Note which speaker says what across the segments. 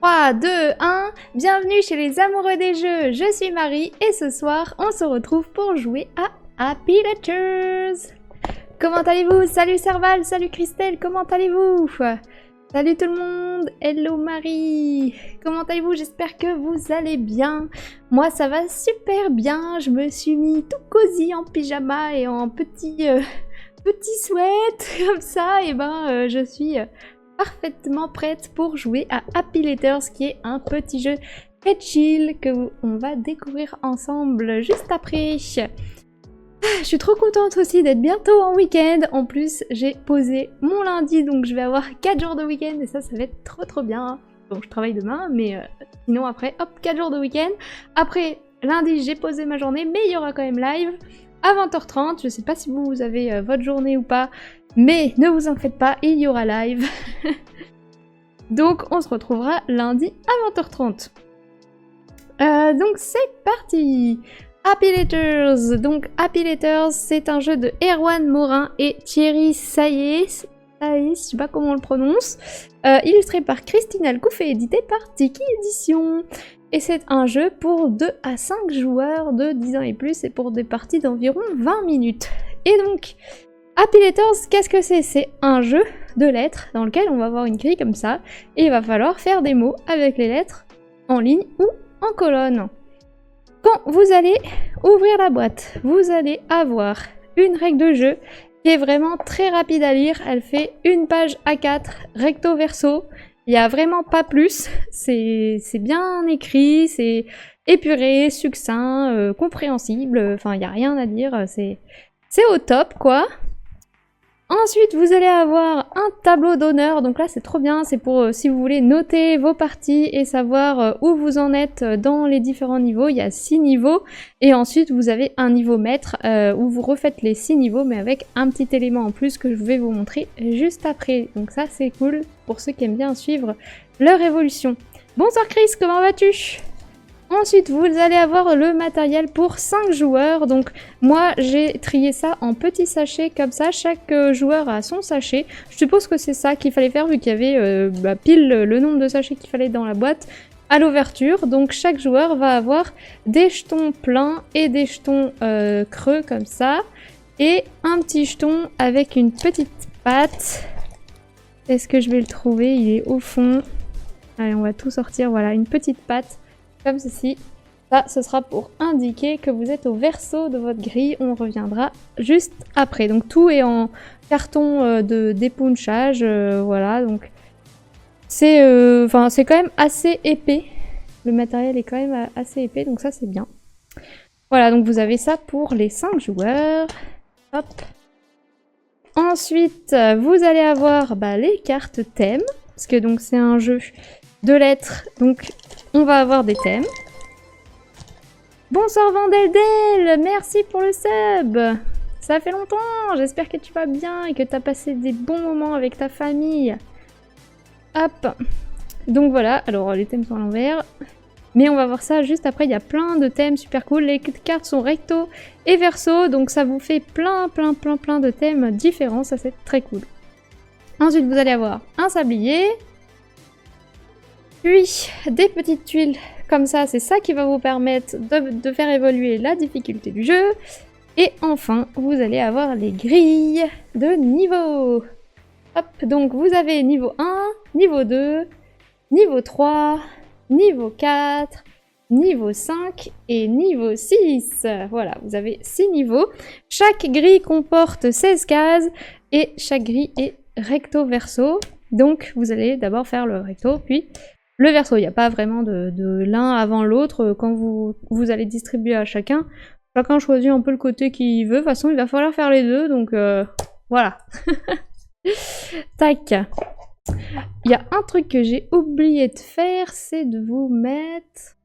Speaker 1: 3, 2, 1, bienvenue chez les amoureux des jeux, je suis Marie et ce soir on se retrouve pour jouer à Happy Letters. Comment allez-vous? Salut Serval, salut Christelle, comment allez-vous? Salut tout le monde, hello Marie, comment allez-vous? J'espère que vous allez bien. Moi ça va super bien, je me suis mis tout cosy en pyjama et en petit sweat comme ça, et je suis parfaitement prête pour jouer à Happy Letters, qui est un petit jeu très chill que on va découvrir ensemble juste après. Je suis trop contente aussi d'être bientôt en week-end. En plus, j'ai posé mon lundi, donc je vais avoir 4 jours de week-end et ça va être trop bien. Donc je travaille demain, mais sinon après, hop, 4 jours de week-end. Après, lundi, j'ai posé ma journée, mais il y aura quand même live à 20h30. Je sais pas si vous avez votre journée ou pas, mais ne vous en faites pas, il y aura live. Donc on se retrouvera lundi à 20h30. Donc c'est parti. Happy Letters. Donc Happy Letters, c'est un jeu de Erwan Morin et Thierry Saïs, je sais pas comment on le prononce, illustré par Christine Alcouf et édité par Tiki Édition. Et c'est un jeu pour 2 à 5 joueurs de 10 ans et plus et pour des parties d'environ 20 minutes. Et donc, Happy Letters, qu'est-ce que c'est? C'est un jeu de lettres dans lequel on va avoir une grille comme ça et il va falloir faire des mots avec les lettres en ligne ou en colonne. Quand vous allez ouvrir la boîte, vous allez avoir une règle de jeu qui est vraiment très rapide à lire. Elle fait une page A4 recto verso. Il n'y a vraiment pas plus. C'est bien écrit, c'est épuré, succinct, compréhensible. Enfin, il n'y a rien à dire. C'est au top, quoi. Ensuite, vous allez avoir un tableau d'honneur, donc là c'est trop bien, c'est pour si vous voulez noter vos parties et savoir où vous en êtes dans les différents niveaux. Il y a 6 niveaux, et ensuite vous avez un niveau maître où vous refaites les 6 niveaux, mais avec un petit élément en plus que je vais vous montrer juste après. Donc ça c'est cool pour ceux qui aiment bien suivre leur évolution. Bonsoir Chris, comment vas-tu ? Ensuite, vous allez avoir le matériel pour 5 joueurs. Donc, moi, j'ai trié ça en petits sachets comme ça. Chaque joueur a son sachet. Je suppose que c'est ça qu'il fallait faire vu qu'il y avait pile le nombre de sachets qu'il fallait dans la boîte à l'ouverture. Donc, chaque joueur va avoir des jetons pleins et des jetons creux comme ça. Et un petit jeton avec une petite patte. Est-ce que je vais le trouver? Il est au fond. Allez, on va tout sortir. Voilà, une petite patte. Comme ceci. Ça, ce sera pour indiquer que vous êtes au verso de votre grille. On reviendra juste après. Donc tout est en carton de dépunchage. Voilà, donc c'est quand même assez épais. Le matériel est quand même assez épais, donc ça c'est bien. Voilà, donc vous avez ça pour les 5 joueurs. Hop. Ensuite, vous allez avoir les cartes thèmes. Parce que donc c'est un jeu de lettres. Donc on va avoir des thèmes. Bonsoir Vandeldel, merci pour le sub. Ça fait longtemps, j'espère que tu vas bien et que tu as passé des bons moments avec ta famille. Hop. Donc voilà, alors les thèmes sont à l'envers. Mais on va voir ça juste après, il y a plein de thèmes super cool. Les cartes sont recto et verso, donc ça vous fait plein de thèmes différents, ça c'est très cool. Ensuite vous allez avoir un sablier. Puis, des petites tuiles comme ça, c'est ça qui va vous permettre de faire évoluer la difficulté du jeu. Et enfin, vous allez avoir les grilles de niveau. Hop, donc vous avez niveau 1, niveau 2, niveau 3, niveau 4, niveau 5 et niveau 6. Voilà, vous avez 6 niveaux. Chaque grille comporte 16 cases et chaque grille est recto-verso. Donc, vous allez d'abord faire le recto, puis le verso. Il n'y a pas vraiment de l'un avant l'autre. Quand vous allez distribuer à chacun choisit un peu le côté qu'il veut. De toute façon, il va falloir faire les deux, donc voilà. Tac. Il y a un truc que j'ai oublié de faire, c'est de vous mettre...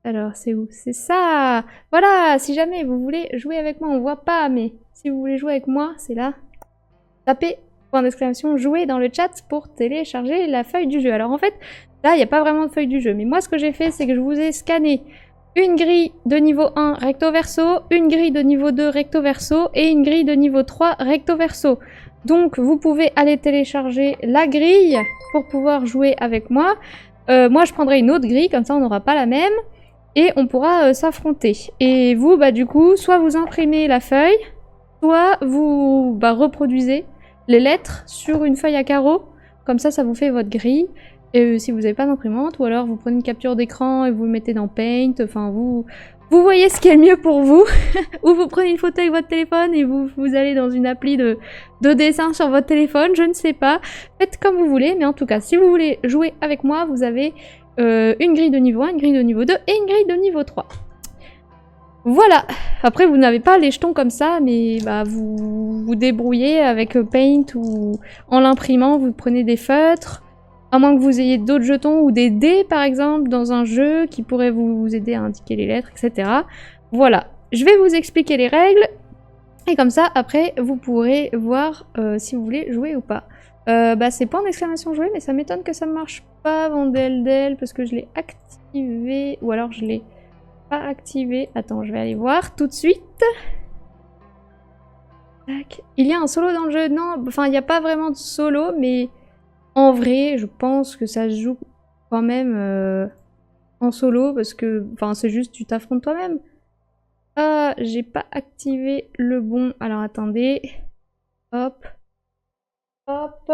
Speaker 1: Alors, c'est où? C'est ça! Voilà, si jamais vous voulez jouer avec moi, on voit pas, mais si vous voulez jouer avec moi, c'est là. Tapez point d'exclamation jouer dans le chat pour télécharger la feuille du jeu. Alors en fait, là, il n'y a pas vraiment de feuille du jeu. Mais moi, ce que j'ai fait, c'est que je vous ai scanné une grille de niveau 1 recto verso, une grille de niveau 2 recto verso et une grille de niveau 3 recto verso. Donc vous pouvez aller télécharger la grille pour pouvoir jouer avec moi. Moi je prendrai une autre grille, comme ça on n'aura pas la même. Et on pourra s'affronter. Et vous, bah du coup, soit vous imprimez la feuille, soit vous reproduisez les lettres sur une feuille à carreaux. Comme ça, ça vous fait votre grille. Et si vous n'avez pas d'imprimante, ou alors vous prenez une capture d'écran et vous le mettez dans Paint. Enfin, vous voyez ce qui est le mieux pour vous. Ou vous prenez une photo avec votre téléphone et vous allez dans une appli de dessin sur votre téléphone. Je ne sais pas. Faites comme vous voulez. Mais en tout cas, si vous voulez jouer avec moi, vous avez une grille de niveau 1, une grille de niveau 2 et une grille de niveau 3. Voilà. Après, vous n'avez pas les jetons comme ça, mais bah, vous vous débrouillez avec Paint ou en l'imprimant, vous prenez des feutres. À moins que vous ayez d'autres jetons ou des dés, par exemple, dans un jeu qui pourraient vous aider à indiquer les lettres, etc. Voilà. Je vais vous expliquer les règles. Et comme ça, après, vous pourrez voir si vous voulez jouer ou pas. C'est point d'exclamation jouer, mais ça m'étonne que ça ne marche pas, Vandel, parce que je l'ai activé, ou alors je l'ai pas activé. Attends, je vais aller voir tout de suite. Tac. Il y a un solo dans le jeu? Non, enfin, il n'y a pas vraiment de solo, mais en vrai, je pense que ça se joue quand même en solo, parce que, enfin, c'est juste, tu t'affrontes toi-même. Ah, j'ai pas activé le bon. Alors, attendez. Hop. Hop.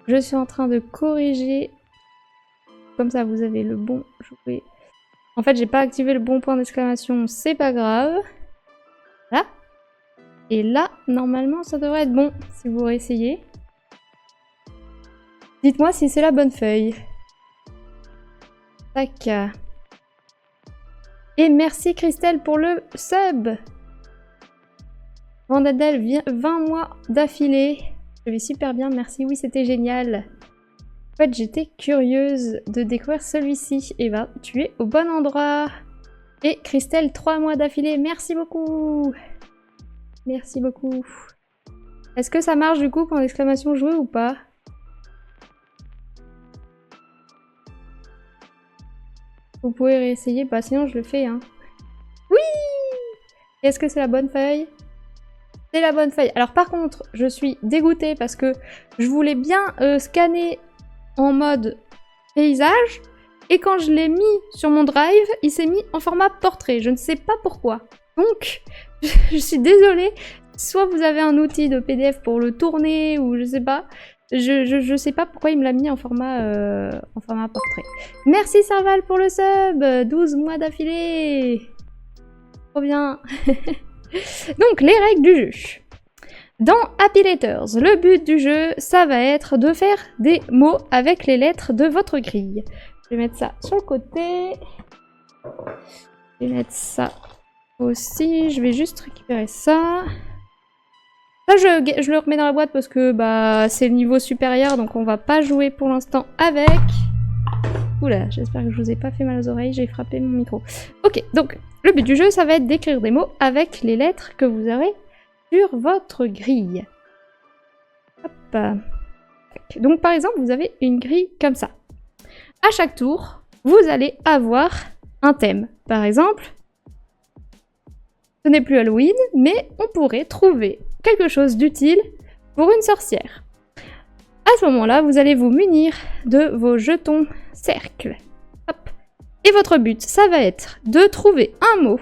Speaker 1: Je suis en train de corriger. Comme ça, vous avez le bon jouet. En fait, j'ai pas activé le bon point d'exclamation. C'est pas grave. Là. Et là, normalement, ça devrait être bon. Si vous réessayez. Dites-moi si c'est la bonne feuille. Tac. Et merci Christelle pour le sub. Vandadel, 20 mois d'affilée. Je vais super bien, merci. Oui, c'était génial. En fait, j'étais curieuse de découvrir celui-ci. Et ben, tu es au bon endroit. Et Christelle, 3 mois d'affilée. Merci beaucoup. Merci beaucoup. Est-ce que ça marche du coup pour l'exclamation jouer ou pas? Vous pouvez réessayer, bah sinon je le fais, hein. Oui! Est-ce que c'est la bonne feuille? C'est la bonne feuille. Alors par contre, je suis dégoûtée parce que je voulais bien scanner en mode paysage. Et quand je l'ai mis sur mon drive, il s'est mis en format portrait. Je ne sais pas pourquoi. Donc, je suis désolée. Soit vous avez un outil de PDF pour le tourner, ou je sais pas. Je sais pas pourquoi il me l'a mis en format portrait. Merci Serval pour le sub! 12 mois d'affilée! Trop bien! Donc, les règles du jeu. Dans Happy Letters, le but du jeu, ça va être de faire des mots avec les lettres de votre grille. Je vais mettre ça sur le côté. Je vais mettre ça aussi. Je vais juste récupérer ça. Ça, je le remets dans la boîte parce que bah, c'est le niveau supérieur, donc on va pas jouer pour l'instant avec. Oula, j'espère que je vous ai pas fait mal aux oreilles, j'ai frappé mon micro. Ok, donc le but du jeu, ça va être d'écrire des mots avec les lettres que vous aurez sur votre grille. Hop. Donc par exemple, vous avez une grille comme ça. À chaque tour, vous allez avoir un thème. Par exemple, ce n'est plus Halloween, mais on pourrait trouver quelque chose d'utile pour une sorcière. À ce moment-là, vous allez vous munir de vos jetons cercles. Hop. Et votre but, ça va être de trouver un mot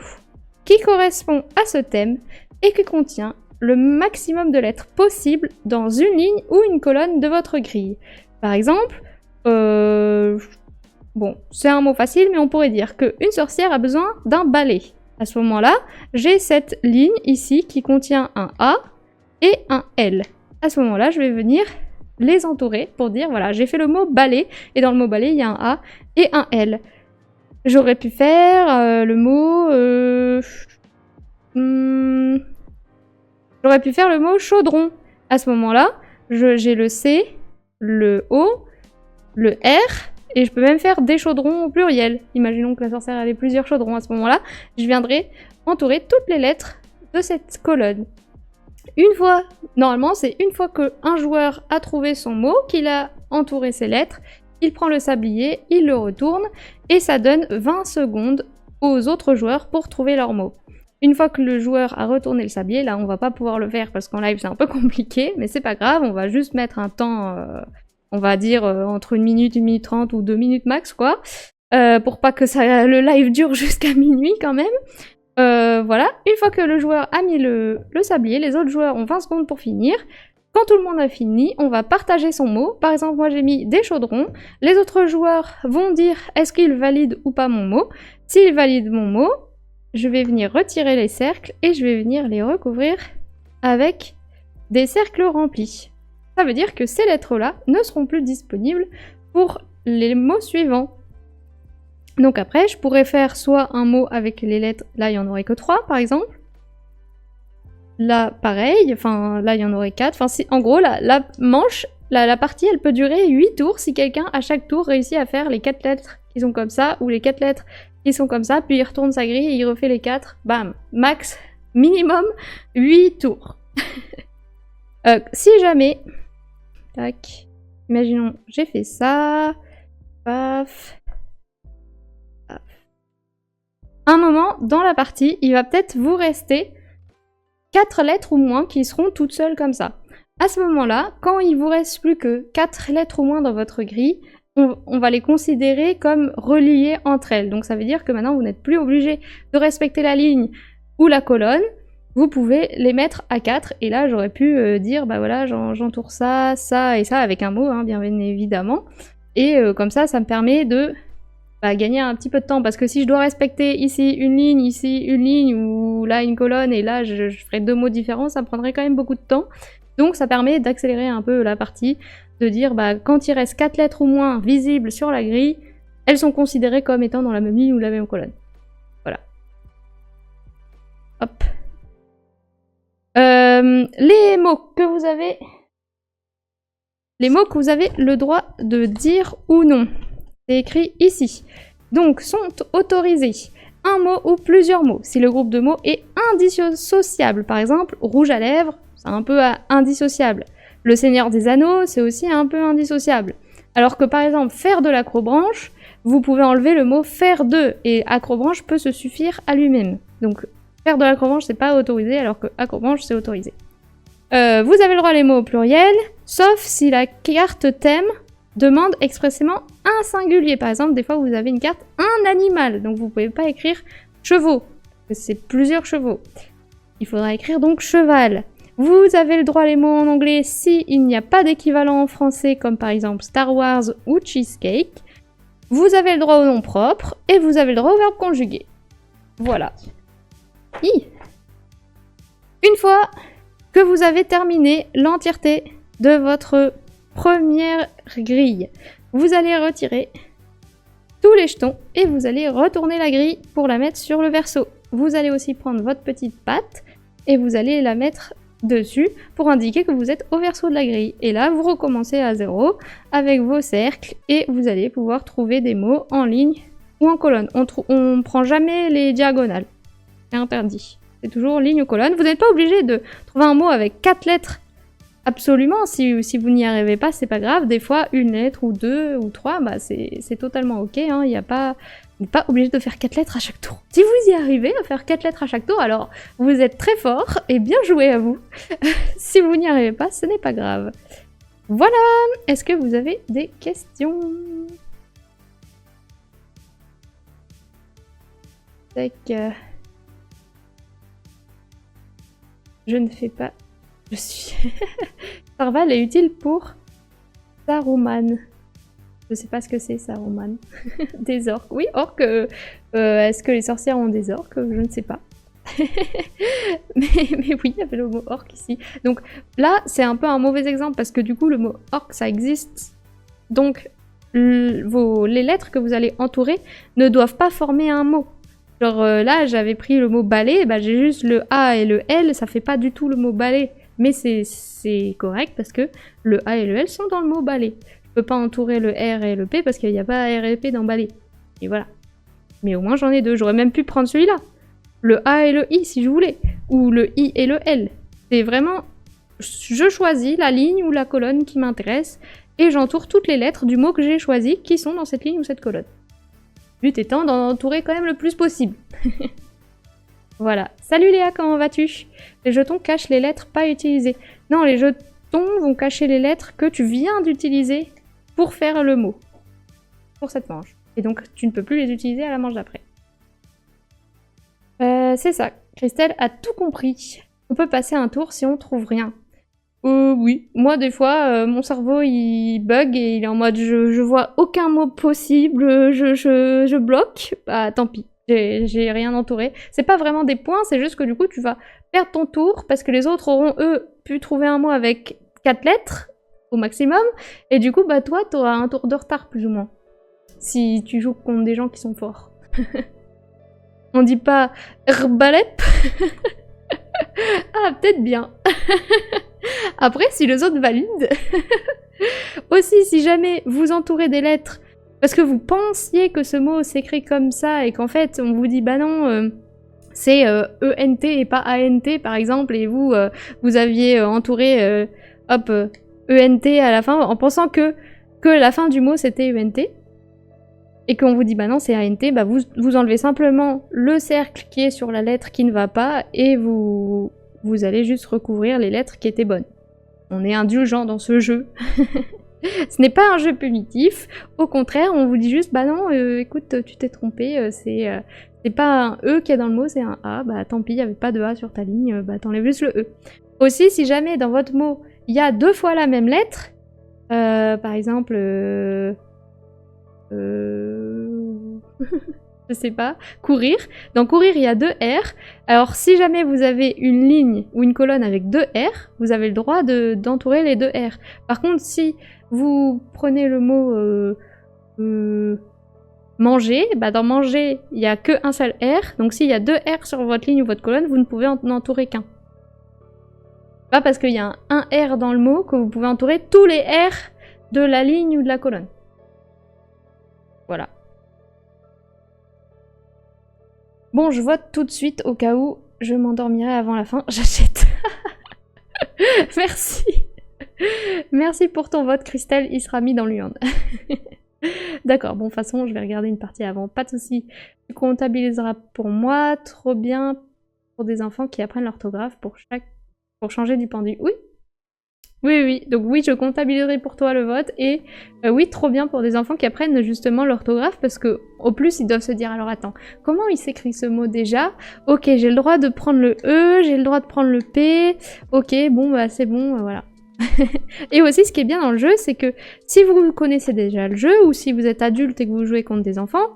Speaker 1: qui correspond à ce thème et qui contient le maximum de lettres possible dans une ligne ou une colonne de votre grille. Par exemple, bon, c'est un mot facile, mais on pourrait dire qu'une sorcière a besoin d'un balai. À ce moment-là, j'ai cette ligne ici qui contient un A et un L. À ce moment-là, je vais venir les entourer pour dire, voilà, j'ai fait le mot balai, et dans le mot balai, il y a un A et un L. J'aurais pu faire le mot... J'aurais pu faire le mot chaudron. À ce moment-là, j'ai le C, le O, le R, et je peux même faire des chaudrons au pluriel. Imaginons que la sorcière avait plusieurs chaudrons. À ce moment-là, je viendrai entourer toutes les lettres de cette colonne. Une fois, normalement, c'est une fois qu'un joueur a trouvé son mot, qu'il a entouré ses lettres, il prend le sablier, il le retourne, et ça donne 20 secondes aux autres joueurs pour trouver leur mot. Une fois que le joueur a retourné le sablier, là on va pas pouvoir le faire parce qu'en live c'est un peu compliqué, mais c'est pas grave, on va juste mettre un temps, on va dire entre 1 minute, 1 minute 30 ou 2 minutes max quoi, pour pas que le live dure jusqu'à minuit quand même. Voilà, une fois que le joueur a mis le sablier, les autres joueurs ont 20 secondes pour finir. Quand tout le monde a fini, on va partager son mot. Par exemple, moi j'ai mis des chaudrons. Les autres joueurs vont dire est-ce qu'ils valident ou pas mon mot. S'ils valident mon mot, je vais venir retirer les cercles et je vais venir les recouvrir avec des cercles remplis. Ça veut dire que ces lettres-là ne seront plus disponibles pour les mots suivants. Donc après, je pourrais faire soit un mot avec les lettres, là il n'y en aurait que 3 par exemple. Là pareil, enfin là il y en aurait 4. Enfin, en gros, la manche, la partie elle peut durer 8 tours si quelqu'un à chaque tour réussit à faire les 4 lettres qui sont comme ça, ou les 4 lettres qui sont comme ça, puis il retourne sa grille et il refait les 4. Bam, max, minimum 8 tours. Si jamais, tac, imaginons j'ai fait ça, paf. Un moment, dans la partie, il va peut-être vous rester 4 lettres ou moins qui seront toutes seules comme ça. À ce moment-là, quand il vous reste plus que 4 lettres ou moins dans votre grille, on va les considérer comme reliées entre elles. Donc ça veut dire que maintenant, vous n'êtes plus obligé de respecter la ligne ou la colonne. Vous pouvez les mettre à 4. Et là, j'aurais pu dire, bah voilà, j'entoure ça, ça et ça avec un mot, hein, bien évidemment. Et comme ça, ça me permet de... gagner un petit peu de temps, parce que si je dois respecter ici une ligne, ou là une colonne, et là je ferai 2 mots différents, ça me prendrait quand même beaucoup de temps. Donc ça permet d'accélérer un peu la partie, de dire quand il reste 4 lettres ou moins visibles sur la grille, elles sont considérées comme étant dans la même ligne ou la même colonne. Voilà. Hop. Les mots que vous avez... Les mots que vous avez le droit de dire ou non. C'est écrit ici. Donc, sont autorisés un mot ou plusieurs mots, si le groupe de mots est indissociable. Par exemple, rouge à lèvres, c'est un peu indissociable. Le Seigneur des Anneaux, c'est aussi un peu indissociable. Alors que par exemple, faire de l'acrobranche, vous pouvez enlever le mot faire de, et acrobranche peut se suffire à lui-même. Donc, faire de l'acrobranche, c'est pas autorisé, alors que acrobranche, c'est autorisé. Vous avez le droit les mots au pluriel, sauf si la carte thème demande expressément un singulier. Par exemple, des fois, vous avez une carte un animal, donc vous pouvez pas écrire chevaux, parce que c'est plusieurs chevaux. Il faudra écrire donc cheval. Vous avez le droit les mots en anglais si il n'y a pas d'équivalent en français, comme par exemple Star Wars ou cheesecake. Vous avez le droit au nom propre, et vous avez le droit au verbe conjugué. Voilà. Une fois que vous avez terminé l'entièreté de votre première grille, vous allez retirer tous les jetons et vous allez retourner la grille pour la mettre sur le verso. Vous allez aussi prendre votre petite patte et vous allez la mettre dessus pour indiquer que vous êtes au verso de la grille. Et là, vous recommencez à 0 avec vos cercles et vous allez pouvoir trouver des mots en ligne ou en colonne. On prend jamais les diagonales. C'est interdit. C'est toujours ligne ou colonne. Vous n'êtes pas obligé de trouver un mot avec 4 lettres. Absolument, si vous n'y arrivez pas, c'est pas grave. Des fois, une lettre ou 2 ou 3, c'est totalement ok. Hein. On n'est pas obligé de faire 4 lettres à chaque tour. Si vous y arrivez à faire 4 lettres à chaque tour, alors vous êtes très fort et bien joué à vous. Si vous n'y arrivez pas, ce n'est pas grave. Voilà. Est-ce que vous avez des questions? Tac. Je ne fais pas... Je suis... Sarval est utile pour Saruman. Je sais pas ce que c'est, Saruman. Des orques. Oui, orques. Est-ce que les sorcières ont des orques? Je ne sais pas. mais oui, il y avait le mot orque ici. Donc là, c'est un peu un mauvais exemple parce que du coup, le mot orque, ça existe. Donc, les lettres que vous allez entourer ne doivent pas former un mot. Genre là, j'avais pris le mot balai, j'ai juste le A et le L, ça fait pas du tout le mot balai. Mais c'est correct parce que le A et le L sont dans le mot balai. Je peux pas entourer le R et le P parce qu'il n'y a pas R et P dans balai. Et voilà. Mais au moins j'en ai 2. J'aurais même pu prendre celui-là. Le A et le I si je voulais. Ou le I et le L. C'est vraiment... Je choisis la ligne ou la colonne qui m'intéresse et j'entoure toutes les lettres du mot que j'ai choisi qui sont dans cette ligne ou cette colonne. Le but étant d'en entourer quand même le plus possible. Voilà. Salut Léa, comment vas-tu? Les jetons cachent les lettres pas utilisées. Non, les jetons vont cacher les lettres que tu viens d'utiliser pour faire le mot. Pour cette manche. Et donc, tu ne peux plus les utiliser à la manche d'après. C'est ça. Christelle a tout compris. On peut passer un tour si on trouve rien. Oui. Moi, des fois, mon cerveau, il bug et il est en mode je vois aucun mot possible, je bloque. Bah, tant pis. J'ai rien entouré. C'est pas vraiment des points, c'est juste que du coup, tu vas perdre ton tour parce que les autres auront, eux, pu trouver un mot avec 4 lettres au maximum. Et du coup, bah, toi, t'auras un tour de retard, plus ou moins. Si tu joues contre des gens qui sont forts. On dit pas Rbalep. Ah, peut-être bien. Après, si les autres valident. Aussi, si jamais vous entourez des lettres, parce que vous pensiez que ce mot s'écrit comme ça, et qu'en fait, on vous dit, bah non, c'est ENT et pas ANT, par exemple, et vous, vous aviez entouré, hop, ENT à la fin, en pensant que la fin du mot, c'était ENT. Et qu'on vous dit bah non c'est ANT, bah vous enlevez simplement le cercle qui est sur la lettre qui ne va pas et vous allez juste recouvrir les lettres qui étaient bonnes. On est indulgent dans ce jeu. Ce n'est pas un jeu punitif, au contraire on vous dit juste bah non écoute tu t'es trompé, c'est pas un E qui est dans le mot, c'est un A, bah tant pis il n'y avait pas de A sur ta ligne, bah t'enlèves juste le E. Aussi si jamais dans votre mot il y a 2 fois la même lettre, par exemple... je sais pas, courir. Dans courir, il y a 2 R. Alors, si jamais vous avez une ligne ou une colonne avec 2 R, vous avez le droit d'entourer les 2 R. Par contre, si vous prenez le mot manger, bah dans manger, il n'y a qu'un seul R. Donc, s'il y a 2 R sur votre ligne ou votre colonne, vous ne pouvez en entourer qu'un. Pas parce qu'il y a un R dans le mot que vous pouvez entourer tous les R de la ligne ou de la colonne. Voilà. Bon, je vote tout de suite au cas où je m'endormirai avant la fin. J'achète. Merci. Merci pour ton vote, Christelle. Il sera mis dans l'urne. D'accord, bon, de toute façon, je vais regarder une partie avant. Pas de souci. Tu comptabiliseras pour moi. Trop bien pour des enfants qui apprennent l'orthographe pour changer du pendu. Oui. Oui, oui, donc oui, je comptabiliserai pour toi le vote, et oui, trop bien pour des enfants qui apprennent justement l'orthographe, parce que au plus, ils doivent se dire, alors attends, comment il s'écrit ce mot déjà? Ok, j'ai le droit de prendre le E, j'ai le droit de prendre le P, ok, bon, bah c'est bon, voilà. Et aussi, ce qui est bien dans le jeu, c'est que si vous connaissez déjà le jeu, ou si vous êtes adulte et que vous jouez contre des enfants,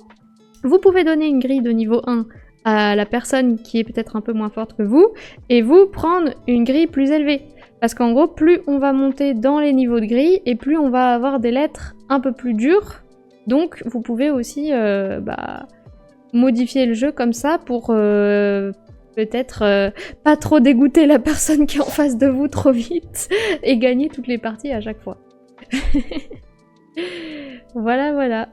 Speaker 1: vous pouvez donner une grille de niveau 1 à la personne qui est peut-être un peu moins forte que vous, et vous prendre une grille plus élevée. Parce qu'en gros, plus on va monter dans les niveaux de grille, et plus on va avoir des lettres un peu plus dures. Donc, vous pouvez aussi modifier le jeu comme ça pour peut-être pas trop dégoûter la personne qui est en face de vous trop vite et gagner toutes les parties à chaque fois. Voilà, voilà.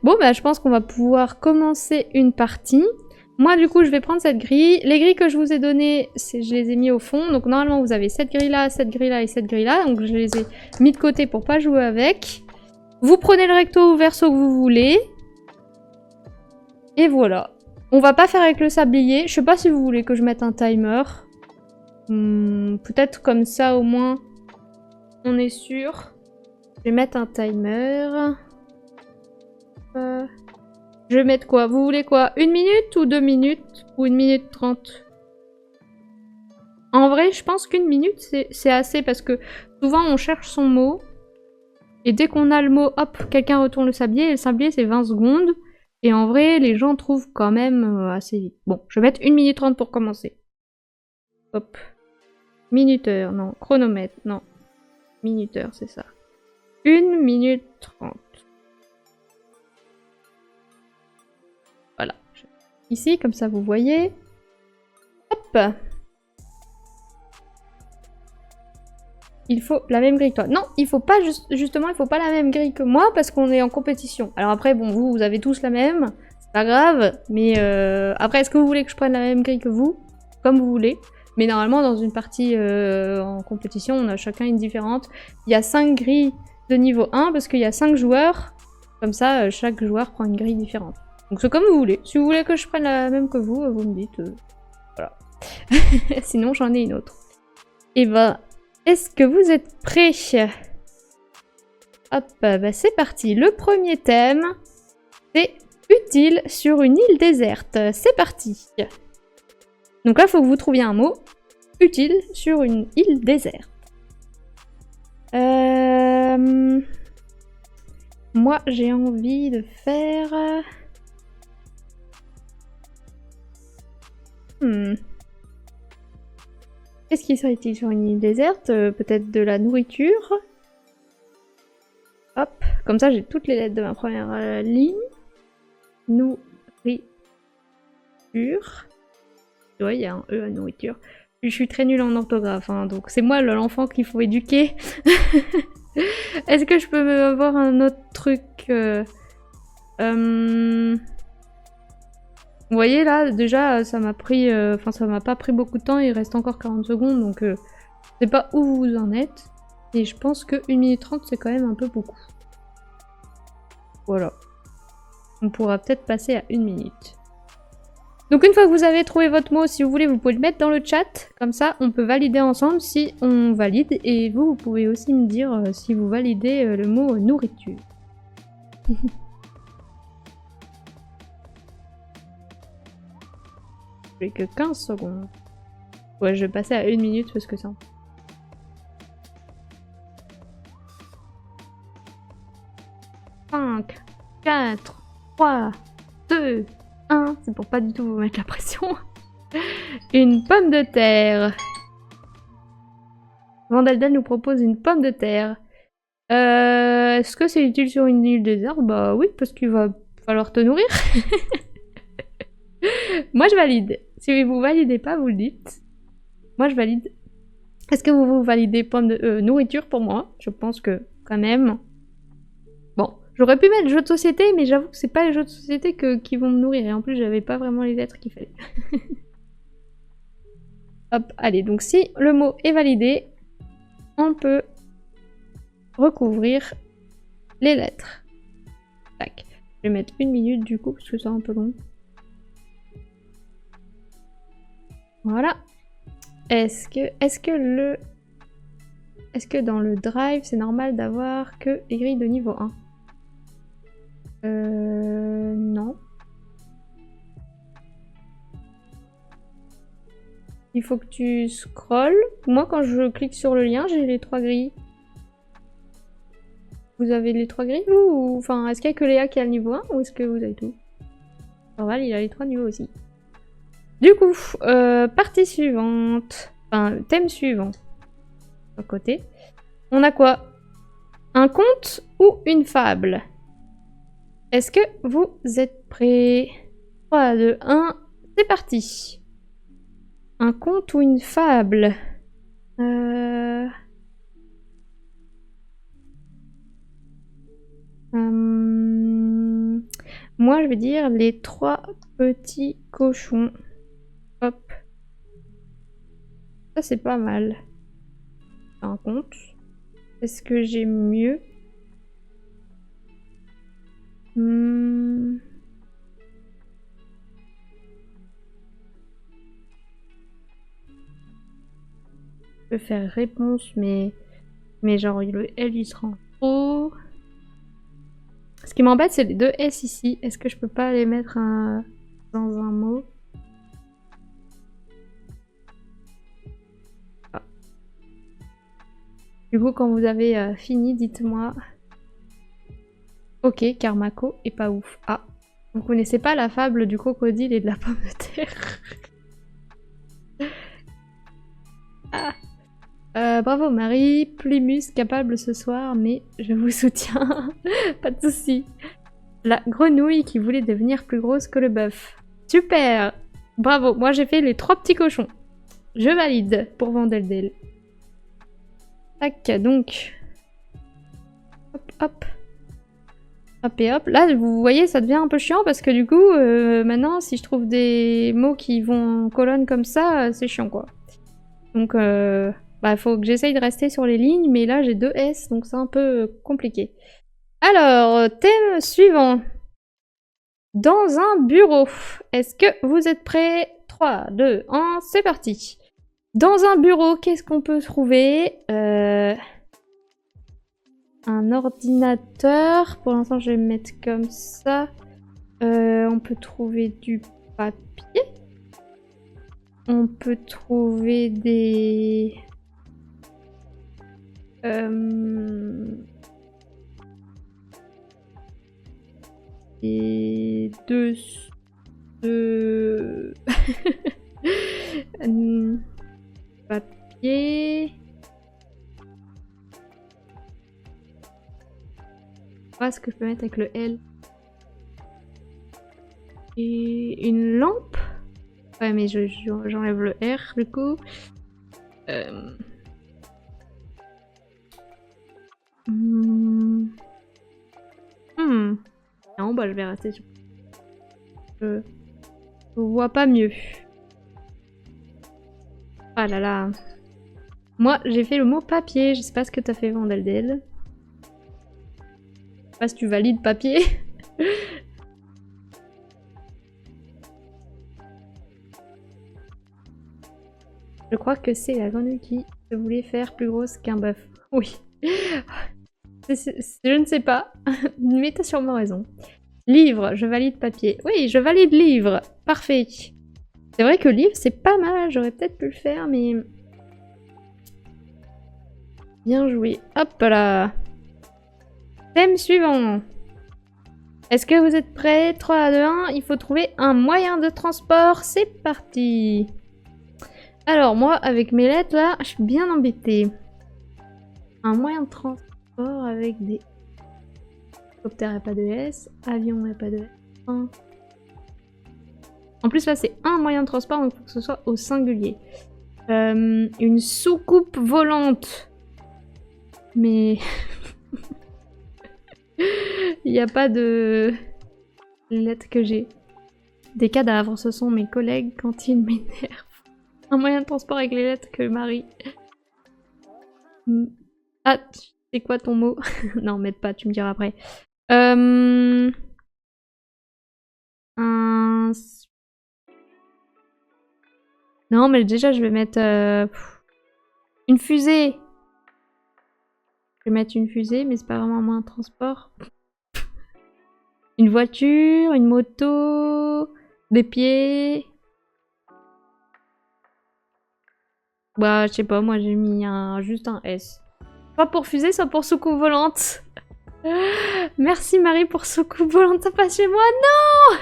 Speaker 1: Bon, bah, je pense qu'on va pouvoir commencer une partie. Moi, du coup, je vais prendre cette grille. Les grilles que je vous ai données, je les ai mis au fond. Donc, normalement, vous avez cette grille-là, cette grille-là et cette grille-là. Donc, je les ai mis de côté pour pas jouer avec. Vous prenez le recto ou verso que vous voulez. Et voilà. On va pas faire avec le sablier. Je sais pas si vous voulez que je mette un timer. Peut-être comme ça, au moins, on est sûr. Je vais mettre un timer. Je vais mettre quoi? Vous voulez quoi? 1 minute ou 2 minutes? Ou 1 minute 30? En vrai, je pense qu'1 minute, c'est assez parce que souvent on cherche son mot. Et dès qu'on a le mot, hop, quelqu'un retourne le sablier. Et le sablier, c'est 20 secondes. Et en vrai, les gens trouvent quand même assez vite. Bon, je vais mettre 1 minute 30 pour commencer. Hop. Minuteur, non. Chronomètre, non. Minuteur, c'est ça. 1 minute 30. Voilà. Ici, comme ça, vous voyez. Hop. Il faut la même grille que toi. Non, il faut pas justement, il faut pas la même grille que moi parce qu'on est en compétition. Alors après, bon, vous avez tous la même. C'est pas grave. Mais après, est-ce que vous voulez que je prenne la même grille que vous? Comme vous voulez. Mais normalement, dans une partie en compétition, on a chacun une différente. Il y a 5 grilles de niveau 1 parce qu'il y a 5 joueurs. Comme ça, chaque joueur prend une grille différente. Donc c'est comme vous voulez. Si vous voulez que je prenne la même que vous me dites. Voilà. Sinon j'en ai une autre. Et bah, est-ce que vous êtes prêts? Hop, bah c'est parti. Le premier thème, c'est utile sur une île déserte. C'est parti. Donc là, il faut que vous trouviez un mot utile sur une île déserte. Moi, j'ai envie de faire... Qu'est-ce qui serait utile sur une île déserte? Peut-être de la nourriture. Hop, comme ça j'ai toutes les lettres de ma première ligne. Nourriture. Ouais, il y a un E à nourriture. Je suis très nulle en orthographe, hein, donc c'est moi l'enfant qu'il faut éduquer. Est-ce que je peux avoir un autre truc Vous voyez là, déjà ça m'a pris... Enfin ça m'a pas pris beaucoup de temps, il reste encore 40 secondes, donc je sais pas où vous en êtes. Et je pense que 1 minute 30 c'est quand même un peu beaucoup. Voilà. On pourra peut-être passer à 1 minute. Donc une fois que vous avez trouvé votre mot, si vous voulez, vous pouvez le mettre dans le chat. Comme ça, on peut valider ensemble si on valide. Et vous pouvez aussi me dire si vous validez le mot nourriture. J'ai que 15 secondes. Ouais, je vais passer à 1 minute parce que ça... 5, 4, 3, 2, 1. C'est pour pas du tout vous mettre la pression. Une pomme de terre. Vandelden nous propose une pomme de terre. Est-ce que c'est utile sur une île déserte? Bah oui, parce qu'il va falloir te nourrir. Moi je valide. Si vous validez pas, vous le dites. Moi je valide. Est-ce que vous validez pomme de nourriture pour moi? Je pense que quand même. Bon, j'aurais pu mettre jeux de société, mais j'avoue que c'est pas les jeux de société qui vont me nourrir. Et en plus, j'avais pas vraiment les lettres qu'il fallait. Hop, allez, donc si le mot est validé, on peut recouvrir les lettres. Tac. Je vais mettre 1 minute du coup, parce que c'est un peu long. Voilà. Est-ce que dans le drive, c'est normal d'avoir que les grilles de niveau 1? Non. Il faut que tu scrolles. Moi, quand je clique sur le lien, j'ai les 3 grilles. Vous avez les 3 grilles, vous? Ou... Enfin, est-ce qu'il y a que Léa qui a le niveau 1 ou est-ce que vous avez tout? Normal, il a les 3 niveaux aussi. Du coup, partie suivante. Enfin, thème suivant. À côté. On a quoi? Un conte ou une fable? Est-ce que vous êtes prêts? 3, 2, 1, c'est parti. Un conte ou une fable? Moi, je vais dire les 3 petits cochons. Hop. Ça, c'est pas mal. Un conte. Est-ce que j'ai mieux? Je peux faire réponse, mais genre le L il sera en trop. Ce qui m'embête, c'est les 2 S ici. Est-ce que je peux pas les mettre dans un mot? Ah. Du coup, quand vous avez fini, dites-moi. Ok, Carmaco est pas ouf. Ah, vous connaissez pas la fable du crocodile et de la pomme de terre? Ah. Bravo Marie, Plimus capable ce soir, mais je vous soutiens. Pas de soucis. La grenouille qui voulait devenir plus grosse que le bœuf. Super. Bravo, moi j'ai fait les 3 petits cochons. Je valide pour Vandeldel. Tac, donc. Hop, hop. Hop et hop. Là, vous voyez, ça devient un peu chiant parce que du coup, maintenant, si je trouve des mots qui vont en colonne comme ça, c'est chiant quoi. Donc, bah, faut que j'essaye de rester sur les lignes, mais là, j'ai 2 S, donc c'est un peu compliqué. Alors, thème suivant. dans un bureau. Est-ce que vous êtes prêts? 3, 2, 1, c'est parti. Dans un bureau, qu'est-ce qu'on peut trouver? Un ordinateur. Pour l'instant, je vais me mettre comme ça. On peut trouver du papier. On peut trouver des... et papier. Voilà ce que je peux mettre avec le L. Et une lampe. Ouais, mais j'enlève le R du coup. Non, bah je vais rester sur... Je vois pas mieux. Ah là là. Moi, j'ai fait le mot papier. Je sais pas ce que t'as fait, Vandeldel. Je sais pas si tu valides papier. Je crois que c'est la grenouille qui voulait faire plus grosse qu'un bœuf. Oui. Je ne sais pas, mais t'as sûrement raison. Livre, je valide papier. Oui, je valide livre. Parfait. C'est vrai que livre, c'est pas mal. J'aurais peut-être pu le faire, mais... Bien joué. Hop là. Thème suivant. Est-ce que vous êtes prêts? 3, 2, 1. Il faut trouver un moyen de transport. C'est parti. Alors, moi, avec mes lettres, là, je suis bien embêtée. Un moyen de transport avec des... Hélicoptère et pas de S. Avion et pas de S. En plus, là, c'est un moyen de transport, donc il faut que ce soit au singulier. Une soucoupe volante. Mais... Il n'y a pas de... Les lettres que j'ai. Des cadavres, ce sont mes collègues quand ils m'énervent. Un moyen de transport avec les lettres que Marie. Ah, c'est quoi ton mot? Non, m'aide pas, tu me diras après. Non, mais déjà, je vais mettre une fusée. Je vais mettre une fusée, mais c'est pas vraiment un moyen de transport. Une voiture, une moto, des pieds. Bah, je sais pas, moi j'ai mis juste un S. Soit pour fusée, soit pour soucoupe volante. Merci Marie pour soucoupe volante, ça passe chez moi, non.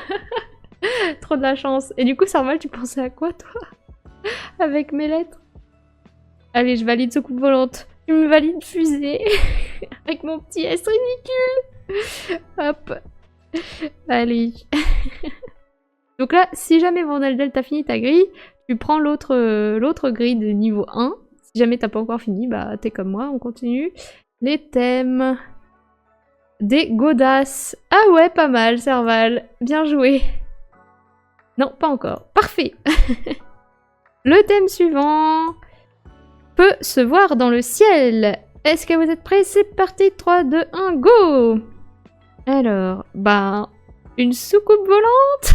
Speaker 1: Trop de la chance. Et du coup, Sarval, tu pensais à quoi, toi? Avec mes lettres? Allez, je valide soucoupe volante. Tu me valides fusée. Avec mon petit S ridicule. Hop. Allez. Donc là, si jamais Vandeldel t'as fini ta grille, tu prends l'autre grille de niveau 1. Si jamais t'as pas encore fini, bah t'es comme moi, on continue. Les thèmes. Des godasses. Ah ouais, pas mal, Serval. Bien joué. Non, pas encore. Parfait. Le thème suivant peut se voir dans le ciel. Est-ce que vous êtes prêts? C'est parti, 3, 2, 1, go! Alors, bah, une soucoupe volante.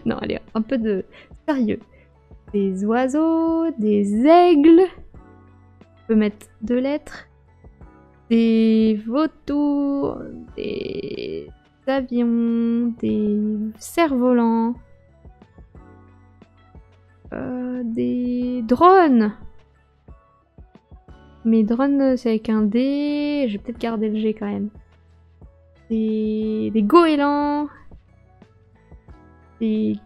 Speaker 1: Non, allez, un peu de sérieux. Des oiseaux, des aigles. On peut mettre 2 lettres. Des vautours, des avions, des cerfs-volants. Des drones. Mais drones, c'est avec un D. Je vais peut-être garder le G quand même. Des goélands. Des...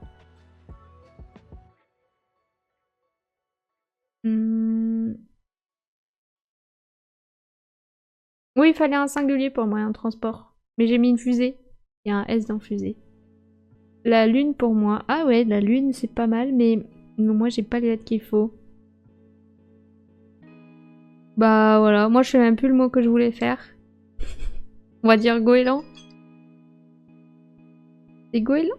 Speaker 1: Oui, il fallait un singulier pour moyen de transport. Mais j'ai mis une fusée. Il y a un S dans fusée. La lune pour moi. Ah ouais, la lune, c'est pas mal, mais moi, j'ai pas les lettres qu'il faut. Bah voilà, moi, je sais même plus le mot que je voulais faire. On va dire goéland. C'est goéland.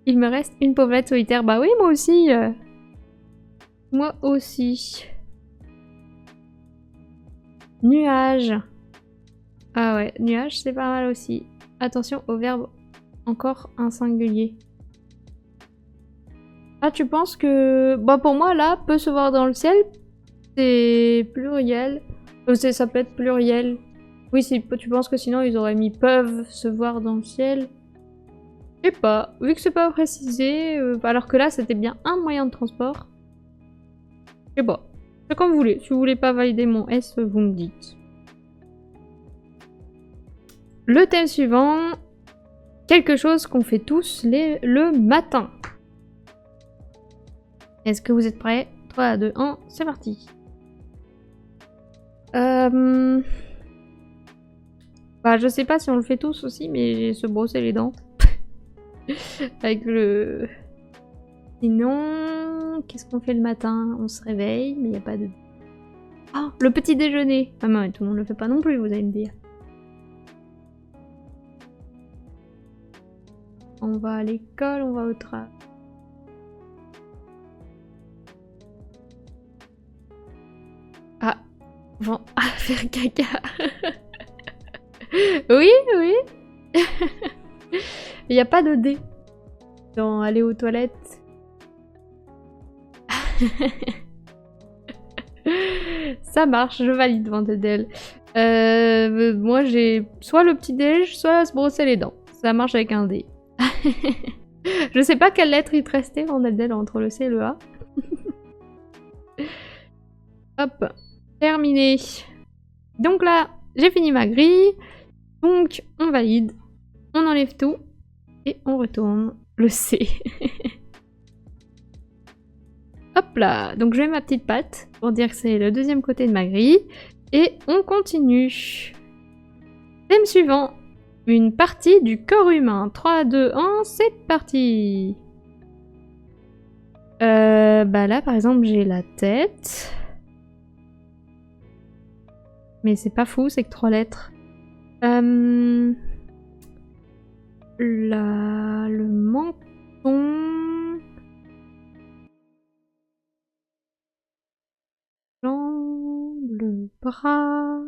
Speaker 1: Il me reste une pauvre lettre solitaire. Bah oui, moi aussi. Moi aussi. Nuage. Ah ouais, nuage, c'est pas mal aussi. attention au verbe encore un singulier. Ah, tu penses que... Bah pour moi, là, peut se voir dans le ciel, c'est pluriel. Ça peut être pluriel. Oui, tu penses que sinon, ils auraient mis peuvent se voir dans le ciel. Je sais pas. Vu que c'est pas précisé, alors que là, c'était bien un moyen de transport. Je sais pas. C'est comme vous voulez. Si vous voulez pas valider mon S, vous me dites. Le thème suivant. Quelque chose qu'on fait tous le matin. Est-ce que vous êtes prêts? 3, 2, 1, c'est parti. Bah, je sais pas si on le fait tous aussi, mais se brosser les dents. Avec le... Sinon, qu'est-ce qu'on fait le matin? On se réveille, mais il n'y a pas de... Ah, le petit déjeuner. Ah mais tout le monde le fait pas non plus, vous allez me dire. On va à l'école, on va au travail. Ah, bon, à faire caca. Oui, oui. Il n'y a pas de D dans aller aux toilettes. Ça marche, je valide Vandedel. Moi j'ai soit le petit déj, soit se brosser les dents. Ça marche avec un D. Je sais pas quelle lettre il te restait Vandedel entre le C et le A. Hop, terminé. Donc là, j'ai fini ma grille. Donc on valide, on enlève tout et on retourne le C. Hop là, donc je mets ma petite patte pour dire que c'est le deuxième côté de ma grille. Et on continue. Thème suivant, une partie du corps humain. 3, 2, 1, c'est parti. Bah là par exemple j'ai la tête. Mais c'est pas fou, c'est que 3 lettres. Le menton. Le bras.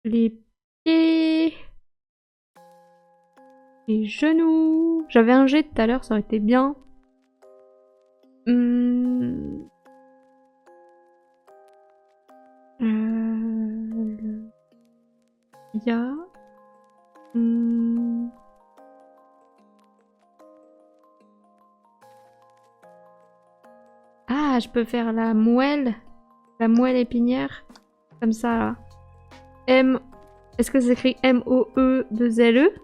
Speaker 1: Les pieds. Les genoux. J'avais un G tout à l'heure, ça aurait été bien. Il y a... Ah, je peux faire la moelle épinière. Comme ça, là. Est-ce que c'est écrit M-O-E-2-L-E?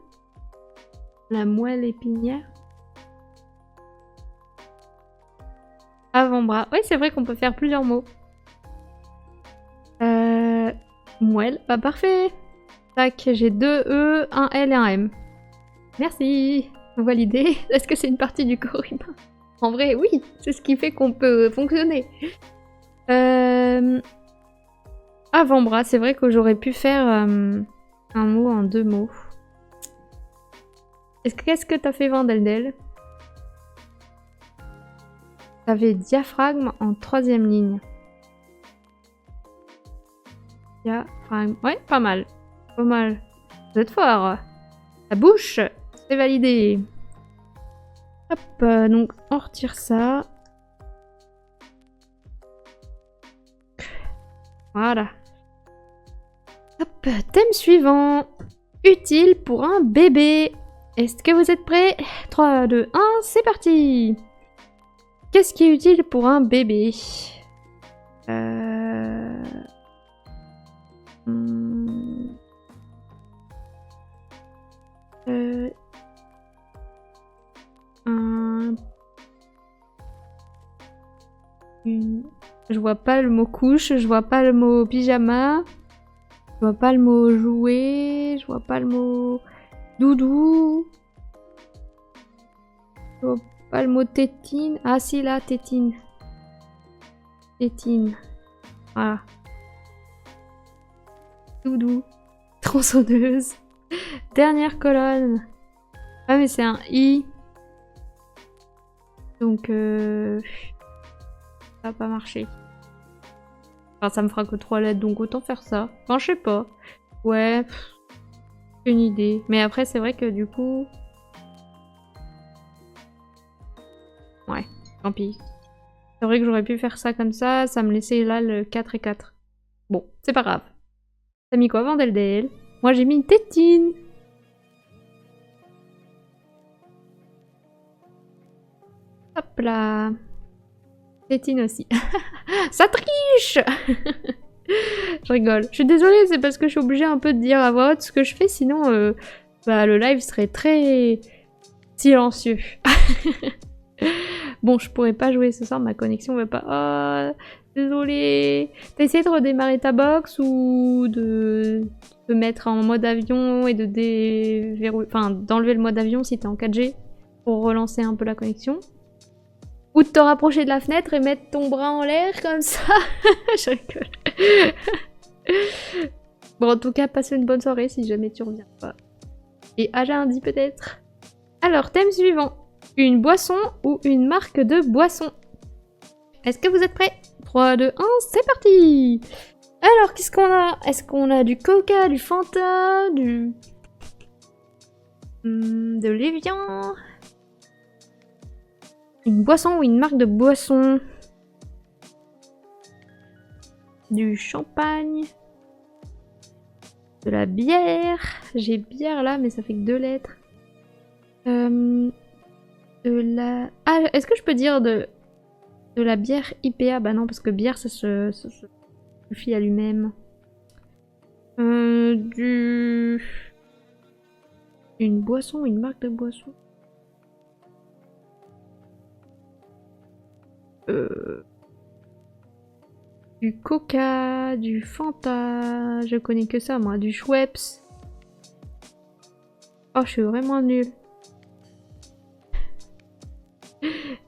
Speaker 1: La moelle épinière. Avant-bras. Oui, c'est vrai qu'on peut faire plusieurs mots. Moelle. Bah, parfait. Tac, j'ai 2 E, un L et un M. Merci. Validé. Est-ce que c'est une partie du corps humain? En vrai, oui. C'est ce qui fait qu'on peut fonctionner. Avant-bras. C'est vrai que j'aurais pu faire un mot en 2 mots. Qu'est-ce que t'as fait, Vandeldel? T'avais diaphragme en 3e ligne. Diaphragme. Ouais, pas mal. Pas mal. Vous êtes fort. La bouche, c'est validé. Hop, donc on retire ça. Voilà. Hop, thème suivant. Utile pour un bébé. Est-ce que vous êtes prêts? 3, 2, 1, c'est parti. Qu'est-ce qui est utile pour un bébé? Je vois pas le mot couche, je vois pas le mot pyjama, je vois pas le mot jouet, je vois pas le mot doudou, je vois pas le mot tétine. Ah si, là, tétine. Tétine. Voilà. Doudou. Tronçonneuse. Dernière colonne. Ah mais c'est un I. Donc ça va pas marcher. Enfin ça me fera que 3 lettres donc autant faire ça. Enfin je sais pas. Ouais. Une idée. Mais après, c'est vrai que du coup... Ouais, tant pis. C'est vrai que j'aurais pu faire ça comme ça me laissait là le 4 et 4. Bon, c'est pas grave. T'as mis quoi, Vandeldel? Moi, j'ai mis une tétine. Hop là. Tétine aussi. Ça triche. Je rigole. Je suis désolée, c'est parce que je suis obligée un peu de dire à voix haute ce que je fais, sinon bah, le live serait très silencieux. Bon, je pourrais pas jouer ce soir, ma connexion va pas... Oh, désolée. T'as essayé de redémarrer ta box ou de te mettre en mode avion et de d'enlever le mode avion si t'es en 4G pour relancer un peu la connexion? Ou de te rapprocher de la fenêtre et mettre ton bras en l'air comme ça? Je rigole. Bon, en tout cas, passe une bonne soirée si jamais tu reviens pas. Et à lundi peut-être. Alors, thème suivant. Une boisson ou une marque de boisson? Est-ce que vous êtes prêts? 3, 2, 1, c'est parti! Alors, qu'est-ce qu'on a? Est-ce qu'on a du Coca, du Fanta, de l'Evian? Une boisson ou une marque de boisson? Du champagne? De la bière? J'ai bière là, mais ça fait que 2 lettres. De la... Ah, est-ce que je peux dire de la bière IPA? Bah non, parce que bière, ça se suffit à lui-même. Une boisson, une marque de boisson. Du Coca, du Fanta, je connais que ça moi, du Schweppes. Oh, je suis vraiment nulle.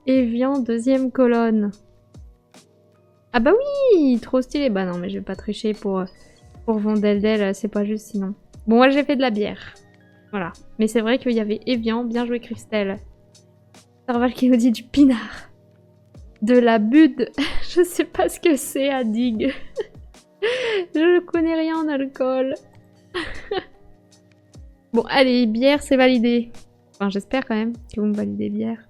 Speaker 1: Evian, deuxième colonne. Ah bah oui, trop stylé. Bah non, mais je vais pas tricher pour Vandeldel, c'est pas juste sinon. Bon, moi j'ai fait de la bière. Voilà. Mais c'est vrai qu'il y avait Evian, bien joué Christelle. Serval qui nous dit du pinard. De la bude. Je sais pas ce que c'est à digue. Je ne connais rien en alcool. Bon, allez, bière, c'est validé. Enfin, j'espère quand même que vous me validez bière.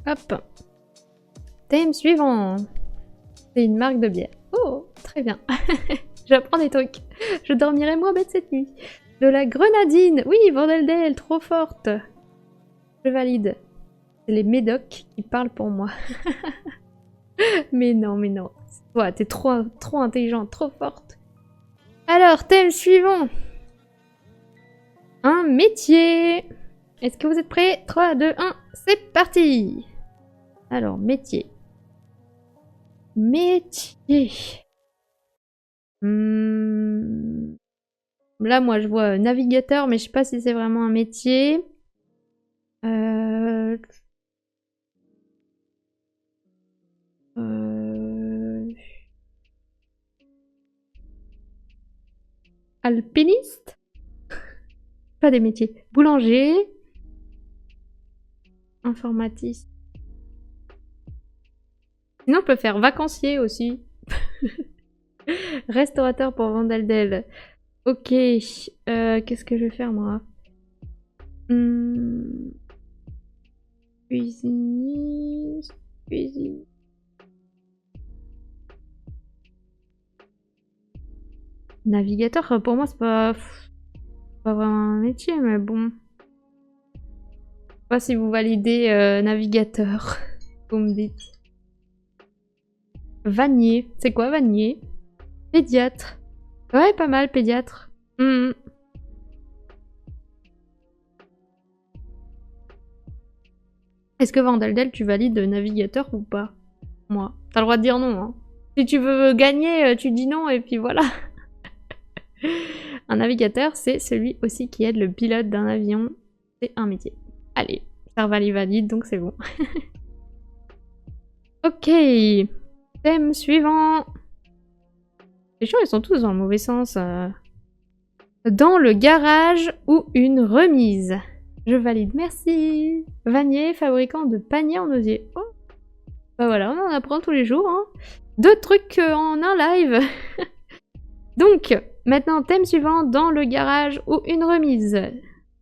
Speaker 1: Hop. Thème suivant. C'est une marque de bière. Oh, très bien. J'apprends des trucs. Je dormirai moins bête cette nuit. De la grenadine. Oui, Vandeldel, trop forte. Je valide. C'est les médocs qui parlent pour moi. Mais non, mais non. Toi, t'es trop intelligente, trop forte. Alors, thème suivant. Un métier. Est-ce que vous êtes prêts? 3, 2, 1, c'est parti. Alors, métier. Métier. Là, moi, je vois navigateur, mais je sais pas si c'est vraiment un métier. Alpiniste? Pas des métiers. Boulanger. Informatiste. Sinon, on peut faire vacancier aussi. Restaurateur pour Vandeldel. Ok. Qu'est-ce que je vais faire, moi? Cuisiniste. Cuisine. Navigateur, pour moi, c'est pas vraiment un métier, mais bon. Je sais pas si vous validez navigateur. Vous me dites. Vanier. C'est quoi, Vanier? Pédiatre. Ouais, pas mal, pédiatre. Est-ce que Vandeldel, tu valides navigateur ou pas? Moi. T'as le droit de dire non, hein. Si tu veux gagner, tu dis non, et puis voilà. Un navigateur, c'est celui aussi qui aide le pilote d'un avion. C'est un métier. Allez, Serval y valide, donc c'est bon. Ok. Thème suivant. Les gens, ils sont tous dans le mauvais sens. Dans le garage ou une remise. Je valide, merci. Vanier, fabricant de paniers en osier. Oh. Bah voilà, on en apprend tous les jours. Hein. 2 trucs en un live. Donc, maintenant, thème suivant, dans le garage ou une remise.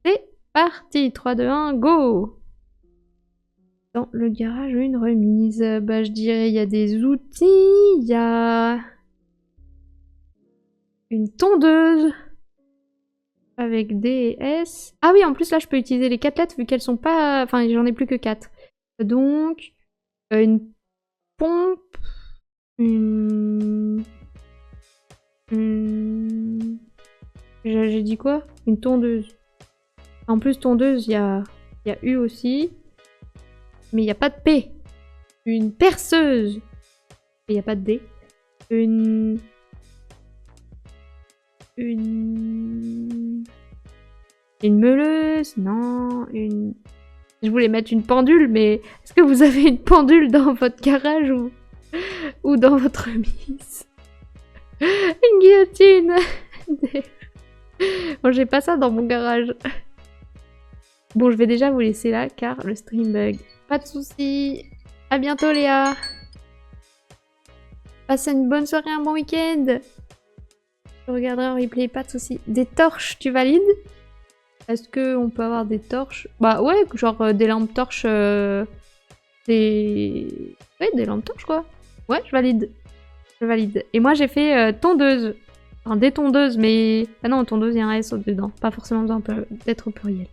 Speaker 1: C'est parti, 3, 2, 1, go! Dans le garage ou une remise, bah je dirais il y a des outils, il y a une tondeuse avec D et S. Ah oui, en plus là je peux utiliser les 4 lettres vu qu'elles sont pas... Enfin, j'en ai plus que 4. Donc, une pompe, J'ai dit quoi? Une tondeuse. En plus, tondeuse, il y a U aussi. Mais il n'y a pas de P. Une perceuse. Et il n'y a pas de D. Une meuleuse. Non, Je voulais mettre une pendule, mais est-ce que vous avez une pendule dans votre garage ou dans votre remise? Une guillotine. Bon, j'ai pas ça dans mon garage. Bon, je vais déjà vous laisser là, car le stream bug. Pas de soucis. À bientôt, Léa. Passez une bonne soirée, un bon week-end. Je regarderai en replay, pas de soucis. Des torches, tu valides? Est-ce qu'on peut avoir des torches? Bah ouais, genre des lampes torches. Ouais, des lampes torches, quoi. Ouais, je valide. Je valide. Et moi, j'ai fait tondeuse. Enfin, des tondeuses, mais... Ah non, tondeuse, il y a un S dedans. Pas forcément besoin d'être au pluriel.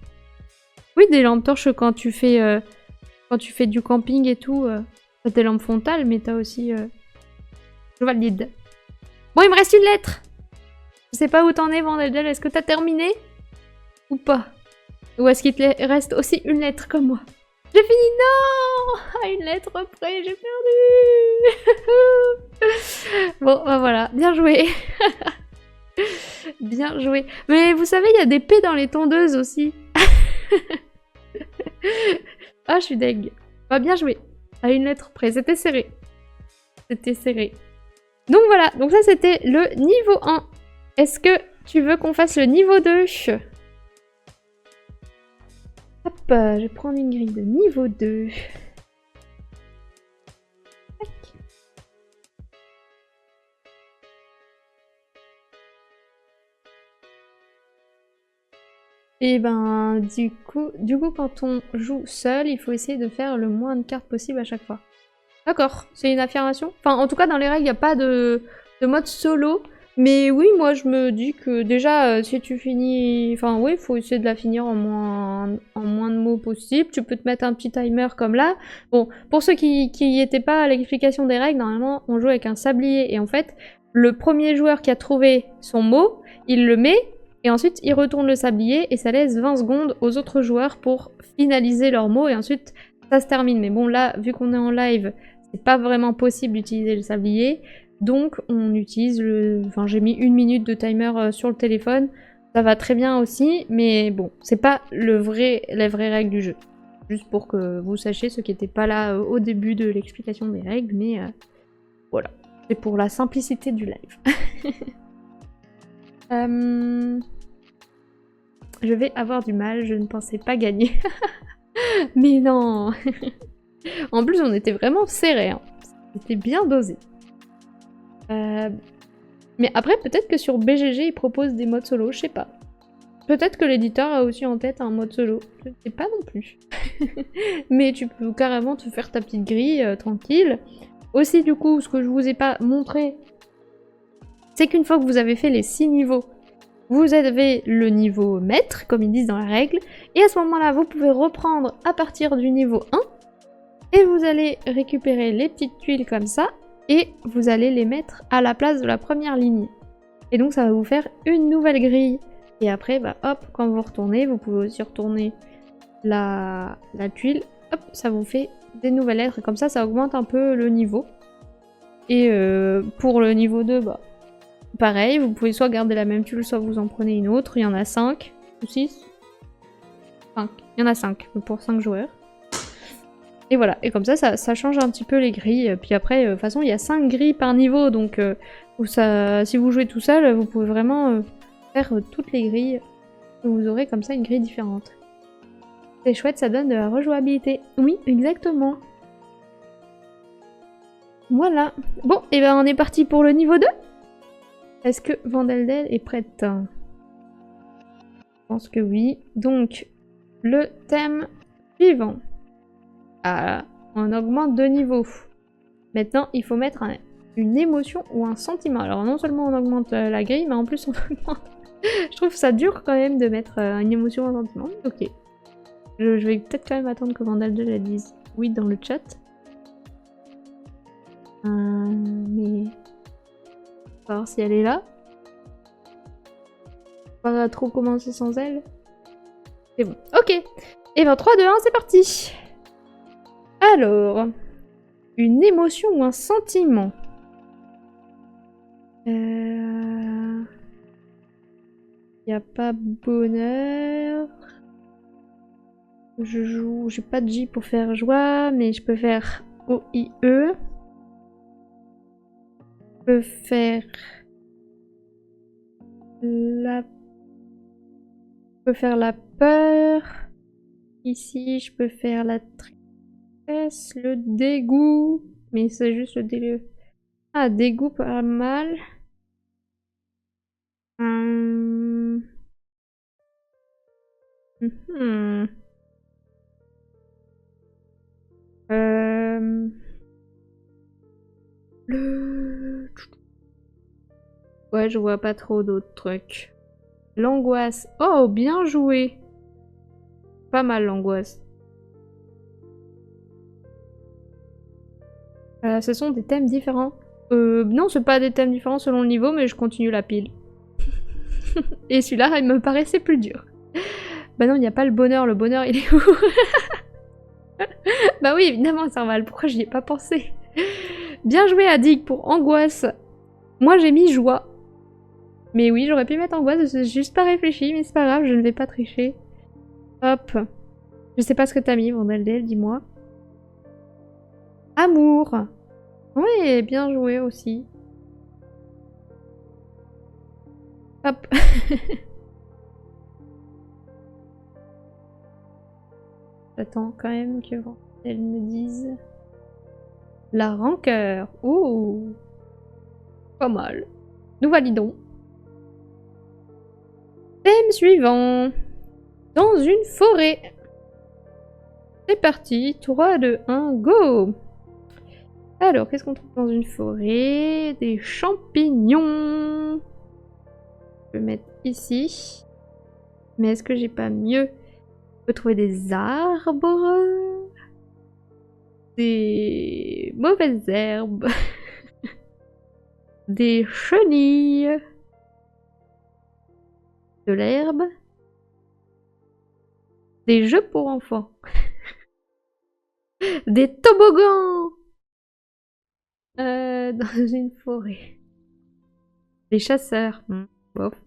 Speaker 1: Oui, des lampes torches quand tu fais du camping et tout. T'as des lampes frontales, mais t'as aussi... Je valide. Bon, il me reste une lettre. Je sais pas où t'en es, Vandel. Est-ce que t'as terminé? Ou pas? Ou est-ce qu'il te reste aussi une lettre comme moi? J'ai fini, non! À une lettre près, j'ai perdu. Bon, bah voilà, bien joué. Bien joué. Mais vous savez, il y a des P dans les tondeuses aussi. Ah, je suis deg. Bah, bien joué. À une lettre près, c'était serré. C'était serré. Donc voilà, donc ça c'était le niveau 1. Est-ce que tu veux qu'on fasse le niveau 2? Hop, je vais prendre une grille de niveau 2. Tac. Et ben, du coup, quand on joue seul, il faut essayer de faire le moins de cartes possible à chaque fois. D'accord, c'est une affirmation. Enfin, en tout cas, dans les règles, il n'y a pas de mode solo. Mais oui, moi, je me dis que déjà, si tu finis... Enfin, oui, il faut essayer de la finir en moins de mots possible. Tu peux te mettre un petit timer comme là. Bon, pour ceux qui n'étaient pas à l'explication des règles, normalement, on joue avec un sablier. Et en fait, le premier joueur qui a trouvé son mot, il le met. Et ensuite, il retourne le sablier. Et ça laisse 20 secondes aux autres joueurs pour finaliser leur mot. Et ensuite, ça se termine. Mais bon, là, vu qu'on est en live... C'est pas vraiment possible d'utiliser le sablier, donc on utilise le... Enfin, j'ai mis 1 minute de timer sur le téléphone, ça va très bien aussi, mais bon, c'est pas la vraie règle du jeu. Juste pour que vous sachiez, ceux qui n'étaient pas là au début de l'explication des règles, mais voilà. C'est pour la simplicité du live. Je vais avoir du mal, je ne pensais pas gagner. Mais non. En plus, on était vraiment serré. Hein. C'était bien dosé. Mais après, peut-être que sur BGG, ils proposent des modes solo, je sais pas. Peut-être que l'éditeur a aussi en tête un mode solo. Je sais pas non plus. Mais tu peux carrément te faire ta petite grille tranquille. Aussi, du coup, ce que je vous ai pas montré, c'est qu'une fois que vous avez fait les 6 niveaux, vous avez le niveau maître, comme ils disent dans la règle. Et à ce moment-là, vous pouvez reprendre à partir du niveau 1. Et vous allez récupérer les petites tuiles comme ça, et vous allez les mettre à la place de la première ligne. Et donc ça va vous faire une nouvelle grille. Et après, bah hop, quand vous retournez, vous pouvez aussi retourner la tuile. Hop, ça vous fait des nouvelles lettres. Et comme ça augmente un peu le niveau. Et pour le niveau 2, bah pareil, vous pouvez soit garder la même tuile, soit vous en prenez une autre. Il y en a 5 ou 6. 5. Il y en a 5 pour 5 joueurs. Et voilà, et comme ça change un petit peu les grilles. Puis après, de toute façon, il y a 5 grilles par niveau, donc si vous jouez tout seul, vous pouvez vraiment faire toutes les grilles. Vous aurez comme ça une grille différente. C'est chouette, ça donne de la rejouabilité. Oui, exactement. Voilà. Bon, et ben on est parti pour le niveau 2. Est-ce que Vandeldel est prête? Je pense que oui. Donc, le thème suivant. Ah, on augmente de niveau. Maintenant, il faut mettre une émotion ou un sentiment. Alors, non seulement on augmente la grille, mais en plus on augmente... Je trouve ça dur quand même de mettre une émotion ou un sentiment. Ok. Je vais peut-être quand même attendre que Vandeldel la dise oui dans le chat. Mais... On va voir si elle est là. Pas trop commencer sans elle. C'est bon. Ok. Et ben 3, 2, 1, c'est parti. Alors, une émotion ou un sentiment. Il n'y a pas bonheur. Je joue, j'ai pas de J pour faire joie, mais je peux faire O-I-E. Je peux faire la... Je peux faire la peur. Ici, je peux faire la tristesse, le dégoût. Mais c'est juste le dégoût. Ah, dégoût pas mal. Le... Ouais, je vois pas trop d'autres trucs. L'angoisse. Oh, bien joué. Pas mal l'angoisse. Ce sont des thèmes différents. Non, c'est pas des thèmes différents selon le niveau, mais je continue la pile. Et celui-là, il me paraissait plus dur. Bah non, il n'y a pas le bonheur. Le bonheur, il est où? Bah oui, évidemment, Serval. Pourquoi j'y ai pas pensé? Bien joué, Adig, pour angoisse. Moi, j'ai mis joie. Mais oui, j'aurais pu mettre angoisse, j'ai juste pas réfléchi, mais c'est pas grave, je ne vais pas tricher. Hop. Je sais pas ce que t'as mis, Vandeldel, dis-moi. Amour. Ouais, bien joué aussi. Hop. J'attends quand même que Vandeldel me dise. La rancœur. Ouh. Pas mal. Nous validons. Thème suivant. Dans une forêt. C'est parti. 3, 2, 1, go! Alors, qu'est-ce qu'on trouve dans une forêt? Des champignons. Je peux mettre ici. Mais est-ce que j'ai pas mieux? Je peux trouver des arbres. Des mauvaises herbes. Des chenilles. De l'herbe. Des jeux pour enfants. Des toboggans. Dans une forêt. Des chasseurs. Bof.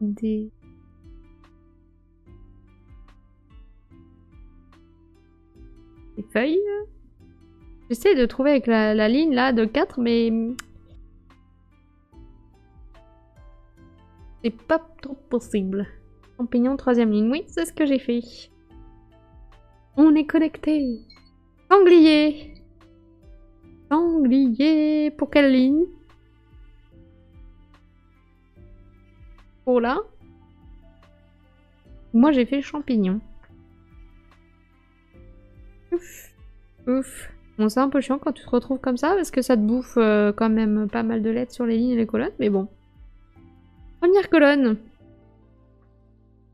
Speaker 1: Des feuilles. J'essaie de trouver avec la ligne là de 4, mais c'est pas trop possible. Champignon, 3e ligne. Oui, c'est ce que j'ai fait. On est connecté. Sanglier. Sanglier. Pour quelle ligne? Pour là. Moi, j'ai fait champignon. Ouf. Ouf. Bon, c'est un peu chiant quand tu te retrouves comme ça, parce que ça te bouffe quand même pas mal de lettres sur les lignes et les colonnes, mais bon. Première colonne.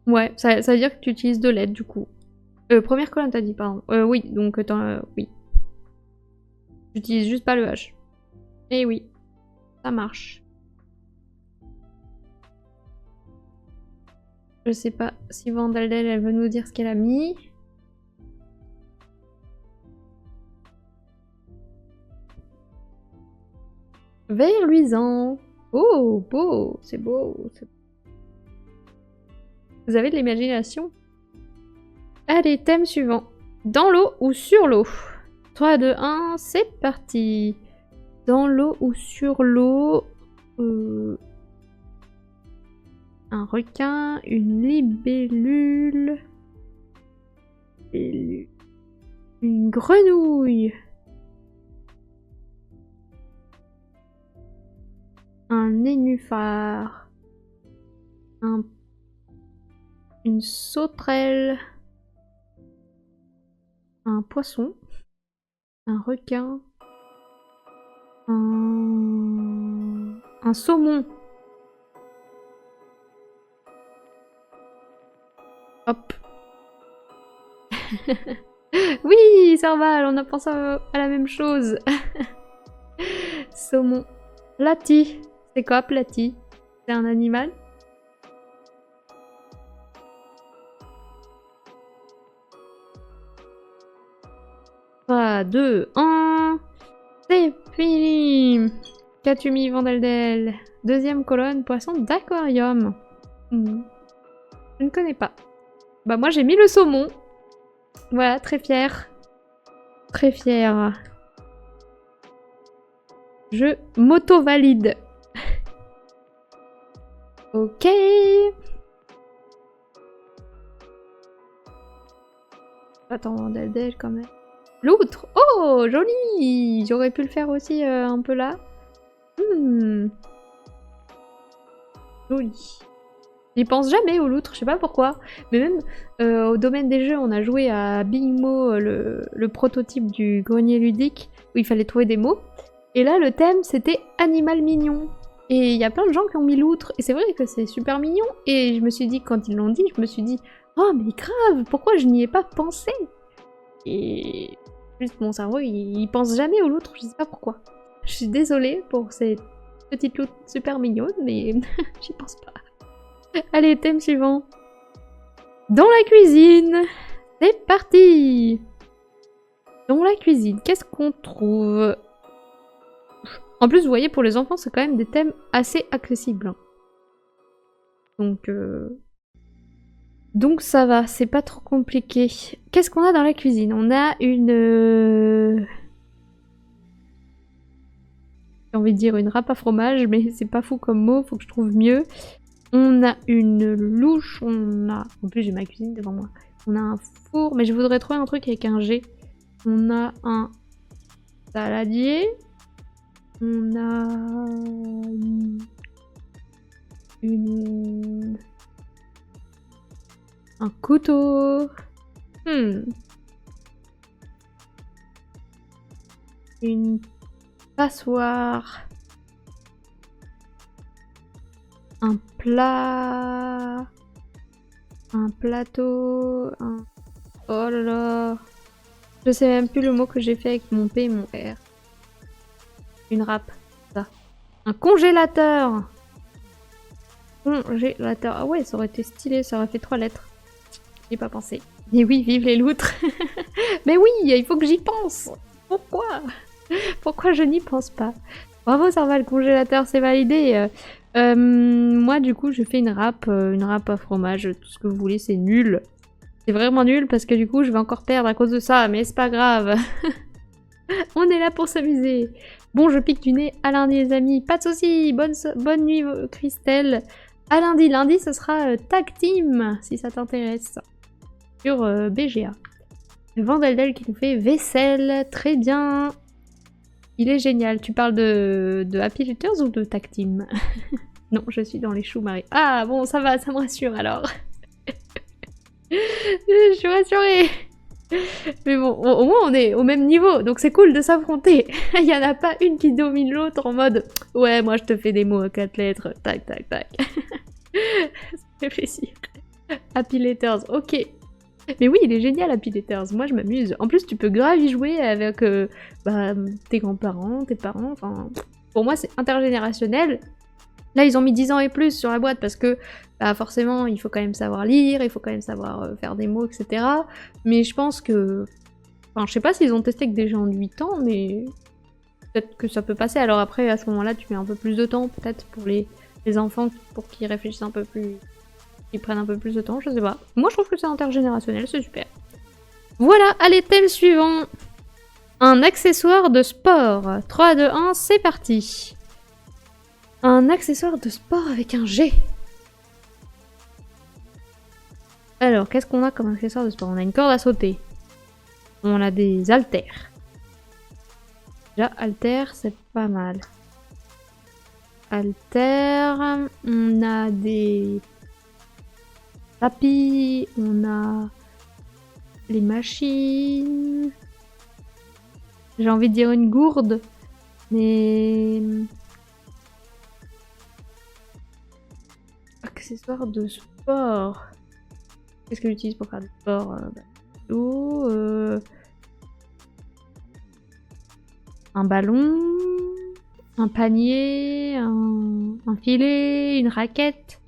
Speaker 1: Ouais, ça veut dire que tu utilises 2 lettres, du coup. Première colonne, t'as dit, pardon. Oui, donc, oui. J'utilise juste pas le H. Eh oui, ça marche. Je sais pas si Vandeldel, elle veut nous dire ce qu'elle a mis. Vert luisant. Oh, beau, c'est beau. Vous avez de l'imagination? Allez, thème suivant. Dans l'eau ou sur l'eau? 3, 2, 1, c'est parti. Dans l'eau ou sur l'eau? Un requin, une libellule. Une grenouille. Un nénuphar. Une sauterelle. Un poisson. Un requin. Un saumon. Hop. Oui, Serval, on a pensé à la même chose. Saumon. Plati. C'est quoi, plati? C'est un animal? 3, 2, 1. C'est fini. Qu'as-tu mis, Vandeldel? Deuxième colonne, poisson d'aquarium. Je ne connais pas. Bah moi j'ai mis le saumon. Voilà, très fière. Très fière. Je m'auto-valide. Ok. Attends, Vandeldel quand même. L'outre! Oh, joli! J'aurais pu le faire aussi un peu là. Joli. J'y pense jamais au loutre, je sais pas pourquoi. Mais même au domaine des jeux, on a joué à Big Mo, le prototype du grenier ludique, où il fallait trouver des mots. Et là, le thème, c'était animal mignon. Et il y a plein de gens qui ont mis l'outre. Et c'est vrai que c'est super mignon. Et je me suis dit, quand ils l'ont dit, je me suis dit, oh mais grave, pourquoi je n'y ai pas pensé? Et juste mon cerveau, il pense jamais au loutre, je sais pas pourquoi. Je suis désolée pour ces petites loutres super mignonnes, mais j'y pense pas. Allez, thème suivant. Dans la cuisine. C'est parti. Dans la cuisine, qu'est-ce qu'on trouve? En plus, vous voyez, pour les enfants, c'est quand même des thèmes assez accessibles. Donc ça va, c'est pas trop compliqué. Qu'est-ce qu'on a dans la cuisine? On a une... J'ai envie de dire une râpe à fromage, mais c'est pas fou comme mot, faut que je trouve mieux. On a une louche, on a... En plus j'ai ma cuisine devant moi. On a un four, mais je voudrais trouver un truc avec un G. On a un saladier. On a... Un couteau. Une passoire. Un plat. Un plateau. Oh là là. Je sais même plus le mot que j'ai fait avec mon P et mon R. Une râpe. Ça. Un congélateur. Congélateur. Ah ouais, ça aurait été stylé, ça aurait fait 3 lettres. J'y ai pas pensé. Mais oui, vive les loutres. Mais oui, il faut que j'y pense. Pourquoi? Pourquoi je n'y pense pas? Bravo, ça va, le congélateur, c'est validé. Moi, du coup, je fais une râpe à fromage, tout ce que vous voulez, c'est nul. C'est vraiment nul parce que du coup, je vais encore perdre à cause de ça, mais c'est pas grave. On est là pour s'amuser. Bon, je pique du nez. À lundi, les amis. Pas de soucis. Bonne nuit, Christelle. À lundi. Lundi, ce sera Tag Team, si ça t'intéresse. Sur BGA. Vandeldel qui nous fait vaisselle. Très bien. Il est génial. Tu parles de Happy Letters ou de Tag Team? Non, je suis dans les choux, Marie. Ah, bon, ça va, ça me rassure alors. Je suis rassurée. Mais bon, au moins on est au même niveau, donc c'est cool de s'affronter. Il y en a pas une qui domine l'autre en mode « Ouais, moi je te fais des mots à 4 lettres, tac, tac, tac. » Ça fait plaisir. Happy Letters, ok. Mais oui, il est génial Happy Letters, moi je m'amuse. En plus, tu peux grave y jouer avec tes grands-parents, tes parents, enfin... Pour moi, c'est intergénérationnel. Là, ils ont mis 10 ans et plus sur la boîte parce que bah, forcément, il faut quand même savoir lire, il faut quand même savoir faire des mots, etc. Mais je pense que... Enfin, je sais pas s'ils ont testé avec des gens de 8 ans, mais peut-être que ça peut passer. Alors après, à ce moment-là, tu mets un peu plus de temps, peut-être, pour les enfants, pour qu'ils réfléchissent un peu plus... Qu'ils prennent un peu plus de temps, je sais pas. Moi, je trouve que c'est intergénérationnel, c'est super. Voilà, allez, thème suivant. Un accessoire de sport. 3, 2, 1, c'est parti. Un accessoire de sport avec un G. Alors, qu'est-ce qu'on a comme accessoire de sport? On a une corde à sauter. On a des haltères. Déjà, haltères, c'est pas mal. haltères, on a des tapis, on a les machines. J'ai envie de dire une gourde, mais... Accessoires de sport. Qu'est-ce que j'utilise pour faire du sport? Un ballon, un panier, un filet, une raquette.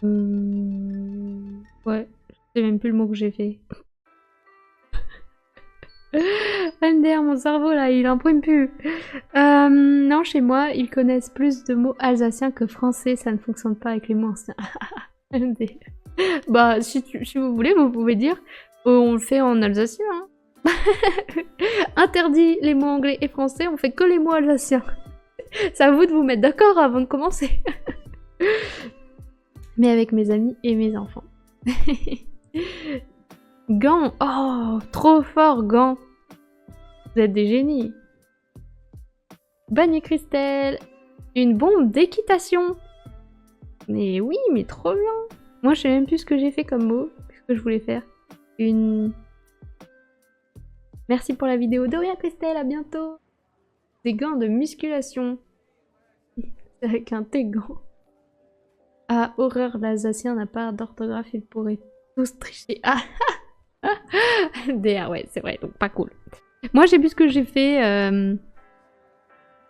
Speaker 1: Ouais, je sais même plus le mot que j'ai fait. MDR, mon cerveau là, il imprime plus. Non, chez moi, ils connaissent plus de mots alsaciens que français, ça ne fonctionne pas avec les mots anciens. MDR. Bah, si vous voulez, vous pouvez dire on le fait en alsacien. Hein. Interdit les mots anglais et français, on fait que les mots alsaciens. C'est à vous de vous mettre d'accord avant de commencer. Mais avec mes amis et mes enfants. Gants. Oh, trop fort, gants. Vous êtes des génies. Bonne Christelle. Une bombe d'équitation. Mais oui, mais trop bien. Moi, je sais même plus ce que j'ai fait comme mot. Ce que je voulais faire. Une... Merci pour la vidéo. De rien, Christelle, à bientôt. Des gants de musculation. Avec un T-gant. Ah, horreur, l'Alsacien n'a pas d'orthographe, il pourrait tous tricher. Ah, DR, ouais, c'est vrai, donc pas cool. Moi, j'ai vu ce que j'ai fait.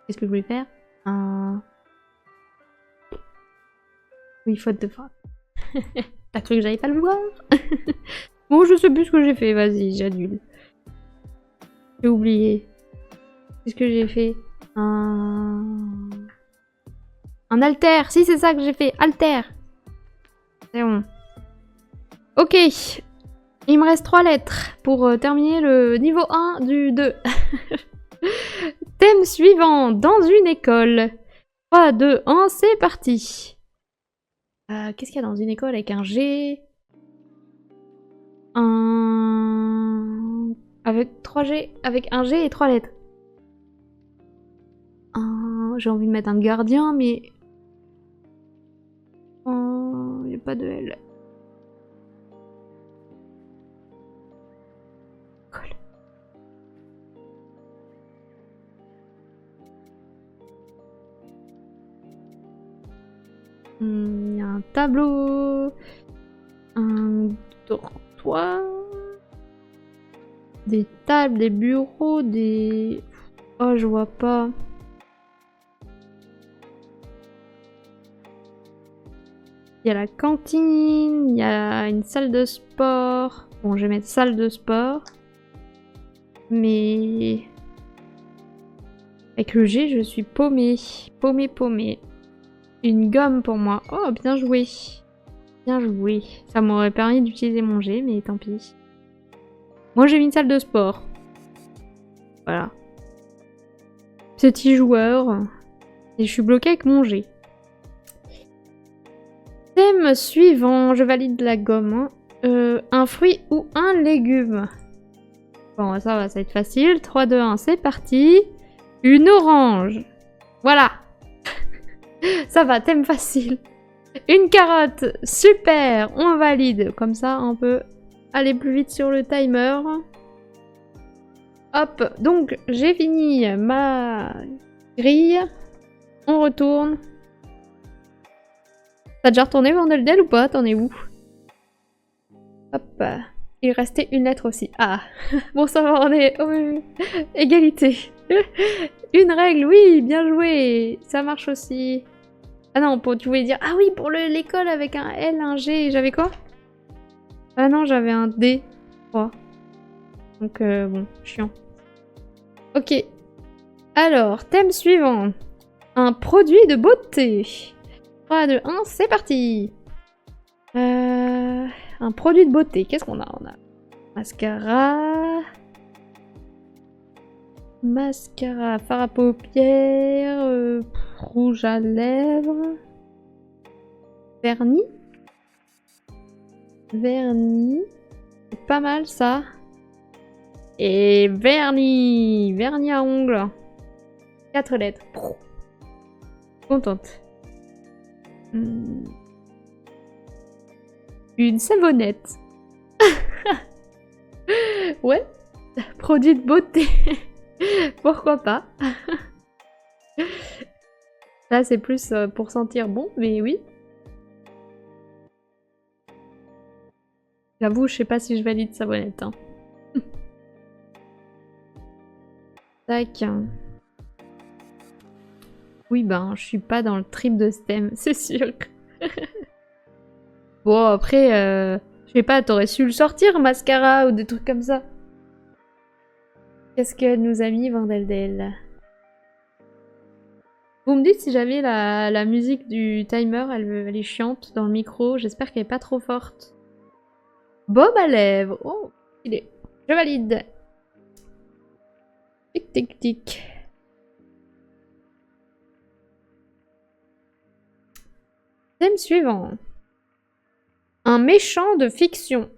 Speaker 1: Qu'est-ce que je voulais faire? Oui, faute de frappe. T'as cru que j'allais pas le voir? Bon, je sais plus ce que j'ai fait, vas-y, j'annule. J'ai oublié. Qu'est-ce que j'ai fait? Un halter. Si, c'est ça que j'ai fait. Halter. C'est bon. Ok. Il me reste 3 lettres pour terminer le niveau 1 du 2. Thème suivant. Dans une école. 3, 2, 1, c'est parti. Qu'est-ce qu'il y a dans une école avec un G? Avec 3 G. Avec un G et 3 lettres. J'ai envie de mettre un gardien, mais... il n'y a pas de L. Colle. Il y a un tableau. Un dortoir. Des tables, des bureaux, des... Oh, je vois pas. Il y a la cantine, il y a une salle de sport. Bon, je vais mettre salle de sport. Mais... Avec le G, je suis paumée. Paumée. Une gomme pour moi. Oh, bien joué. Bien joué. Ça m'aurait permis d'utiliser mon G, mais tant pis. Moi, j'ai mis une salle de sport. Voilà. Petit joueur. Et je suis bloquée avec mon G. Thème suivant, je valide la gomme. Hein. Un fruit ou un légume. Bon, ça va être facile. 3, 2, 1, c'est parti. Une orange. Voilà. Ça va, thème facile. Une carotte. Super, on valide. Comme ça, on peut aller plus vite sur le timer. Hop, donc j'ai fini ma grille. On retourne. T'as déjà retourné Vandeldel ou pas? T'en es où? Hop. Il restait une lettre aussi. Ah. Bon, ça va, on est... Oh, égalité. Une règle, oui, bien joué. Ça marche aussi. Ah non, tu voulais dire... Ah oui, pour l'école avec un L, un G. J'avais quoi? Ah non, j'avais un D. 3. Donc, bon, chiant. Ok. Alors, thème suivant. Un produit de beauté. 3, 2, 1, c'est parti. Un produit de beauté. Qu'est-ce qu'on a? On a mascara. Mascara, fard à paupières, rouge à lèvres. Vernis. Vernis. C'est pas mal ça. Et vernis. Vernis à ongles. 4 lettres. Contente. Une savonnette. Ouais. Produit de beauté. Pourquoi pas. Là, c'est plus pour sentir bon, mais oui. J'avoue, je sais pas si je valide savonnette. Hein. Tac. Oui, ben, je suis pas dans le trip de STEM, c'est sûr. Bon, après, je sais pas, t'aurais su le sortir, mascara ou des trucs comme ça. Qu'est-ce qu'elle nous a mis, Vandeldel? Vous me dites si jamais la musique du timer, elle est chiante dans le micro. J'espère qu'elle est pas trop forte. Bob à lèvres. Oh, il est. Je valide. Tic, tic, tic. Thème suivant. Un méchant de fiction.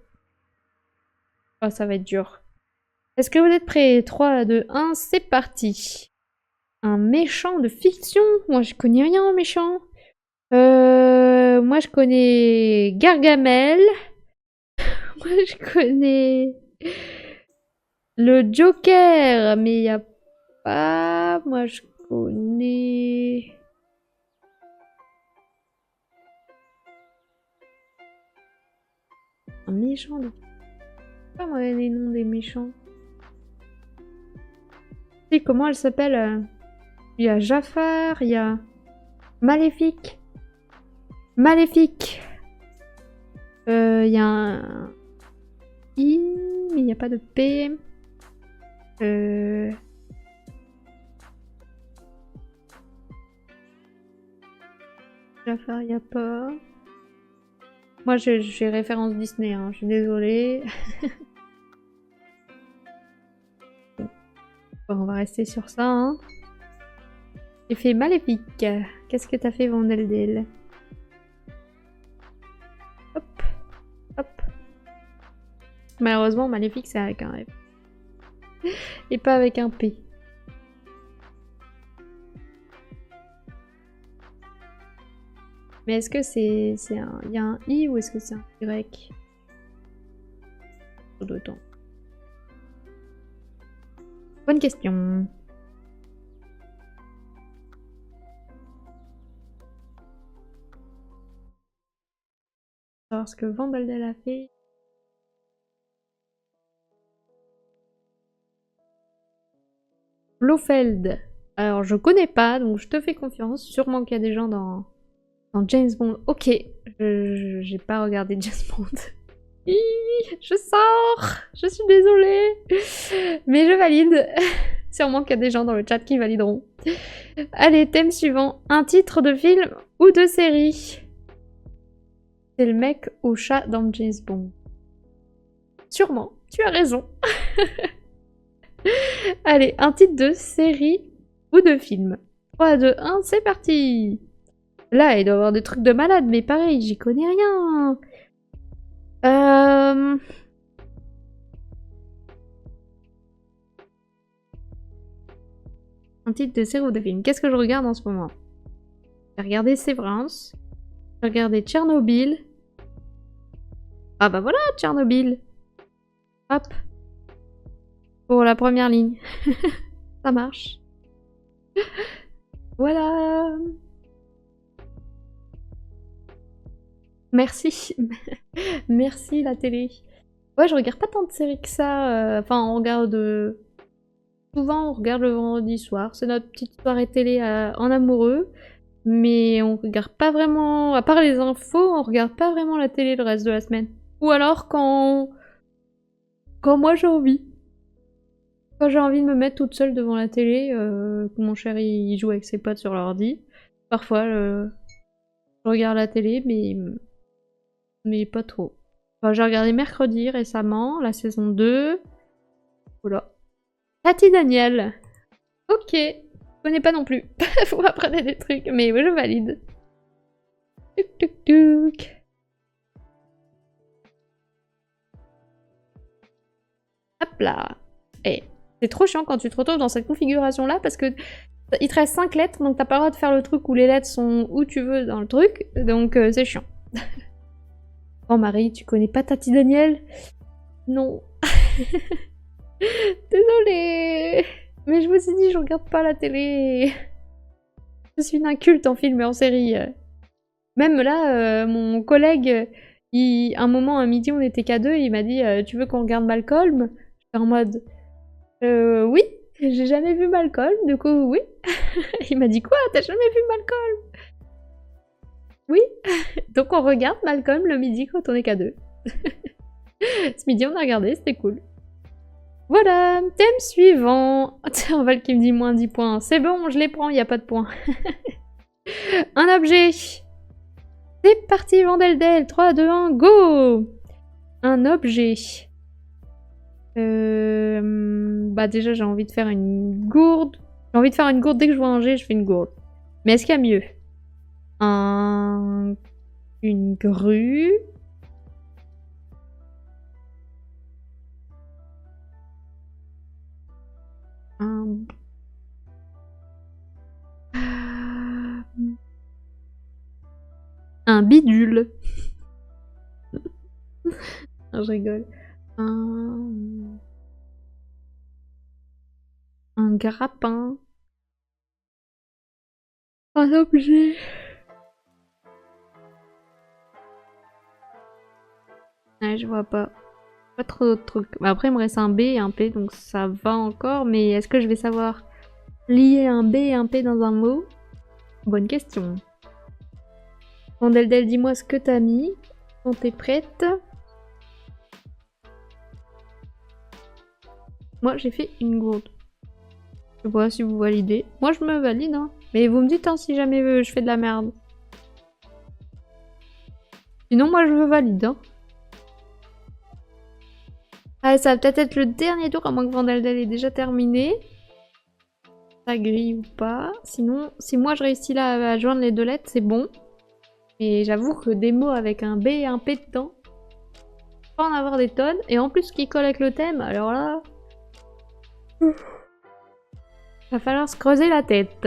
Speaker 1: Oh, ça va être dur. Est-ce que vous êtes prêts? 3, 2, 1, c'est parti. Un méchant de fiction? Moi, je connais rien en méchant. Moi, je connais Gargamel. Moi, je connais le Joker, mais il y a pas... Moi, je connais... Un méchant de... Pas moi les noms des méchants. Et comment elle s'appelle? Il y a Jafar, il y a Maléfique. Maléfique. Il y a un I, mais il n'y a pas de P. Jafar, il n'y a pas. Moi, j'ai référence Disney, hein. Je suis désolée. Bon, on va rester sur ça, hein. J'ai fait Maléfique. Qu'est-ce que t'as fait, Vandeldel? Hop. Hop. Malheureusement, Maléfique, c'est avec un F. Et pas avec un P. Mais est-ce que c'est un... Il y a un I ou est-ce que c'est un Y? D'autant. Bonne question. Alors, ce que Vandeldel a fait... Blofeld. Alors, je connais pas, donc je te fais confiance. Sûrement qu'il y a des gens dans James Bond. Ok, j'ai pas regardé James Bond. Je sors. Je suis désolée. Mais je valide. Sûrement qu'il y a des gens dans le chat qui valideront. Allez, thème suivant. Un titre de film ou de série. C'est le mec au chat dans James Bond. Sûrement, tu as raison. Allez, un titre de série ou de film. 3, 2, 1, c'est parti. Là, il doit y avoir des trucs de malade, mais pareil, j'y connais rien. Un titre de série ou de film. Qu'est-ce que je regarde en ce moment? J'ai regardé Severance. J'ai regardé Tchernobyl. Ah bah voilà, Tchernobyl. Hop. Pour la première ligne. Ça marche. Voilà. Merci. Merci la télé. Ouais, je regarde pas tant de séries que ça. Enfin, on regarde... Souvent, on regarde le vendredi soir. C'est notre petite soirée télé en amoureux. Mais on regarde pas vraiment... À part les infos, on regarde pas vraiment la télé le reste de la semaine. Ou alors quand moi j'ai envie. Quand j'ai envie de me mettre toute seule devant la télé, que mon chéri il joue avec ses potes sur l'ordi. Parfois, je regarde la télé, mais pas trop. Enfin, j'ai regardé mercredi récemment, la saison 2. Voilà. Tati Daniel. Ok. Je connais pas non plus. Vous m'apprenez des trucs, mais oui, je valide. Tuk tuk tuk. Hop là. Et c'est trop chiant quand tu te retrouves dans cette configuration-là parce que il te reste 5 lettres, donc t'as pas le droit de faire le truc où les lettres sont où tu veux dans le truc, donc c'est chiant. Oh Marie, tu connais pas Tati Daniel? Non. Désolée. Mais je me suis dit, je regarde pas la télé. Je suis une inculte en film et en série. Même là, mon collègue, un moment, un midi, on était qu'à deux, il m'a dit tu veux qu'on regarde Malcolm? J'étais en mode oui, j'ai jamais vu Malcolm, du coup, oui. Il m'a dit quoi? T'as jamais vu Malcolm? Oui. Donc on regarde Malcolm le midi quand on est qu'à deux. Ce midi, on a regardé, c'était cool. Voilà, thème suivant. Tiens, Val qui me dit moins 10 points. C'est bon, je les prends, il n'y a pas de points. Un objet. C'est parti, Vandeldel. 3, 2, 1, go. Un objet. Bah déjà, j'ai envie de faire une gourde. J'ai envie de faire une gourde. Dès que je vois un G, je fais une gourde. Mais est-ce qu'il y a mieux? Une grue. Un bidule. Non, je rigole. Un grappin. Un objet. Ouais, je vois pas. Pas trop d'autres trucs. Après, il me reste un B et un P, donc ça va encore. Mais est-ce que je vais savoir lier un B et un P dans un mot? Bonne question. Vandeldel, dis-moi ce que t'as mis. Quand t'es prête. Moi, j'ai fait une gourde. Je sais pas si vous validez. Moi, je me valide, hein. Mais vous me dites hein, si jamais je fais de la merde. Sinon, moi, je me valide, hein. Ah, ça va peut-être être le dernier tour, à moins que Vandeldel ait déjà terminé. Ça grille ou pas. Sinon, si moi, je réussis là à joindre les deux lettres, c'est bon. Et j'avoue que des mots avec un B et un P dedans, pas en avoir des tonnes. Et en plus, qui colle avec le thème, alors là... Va falloir se creuser la tête.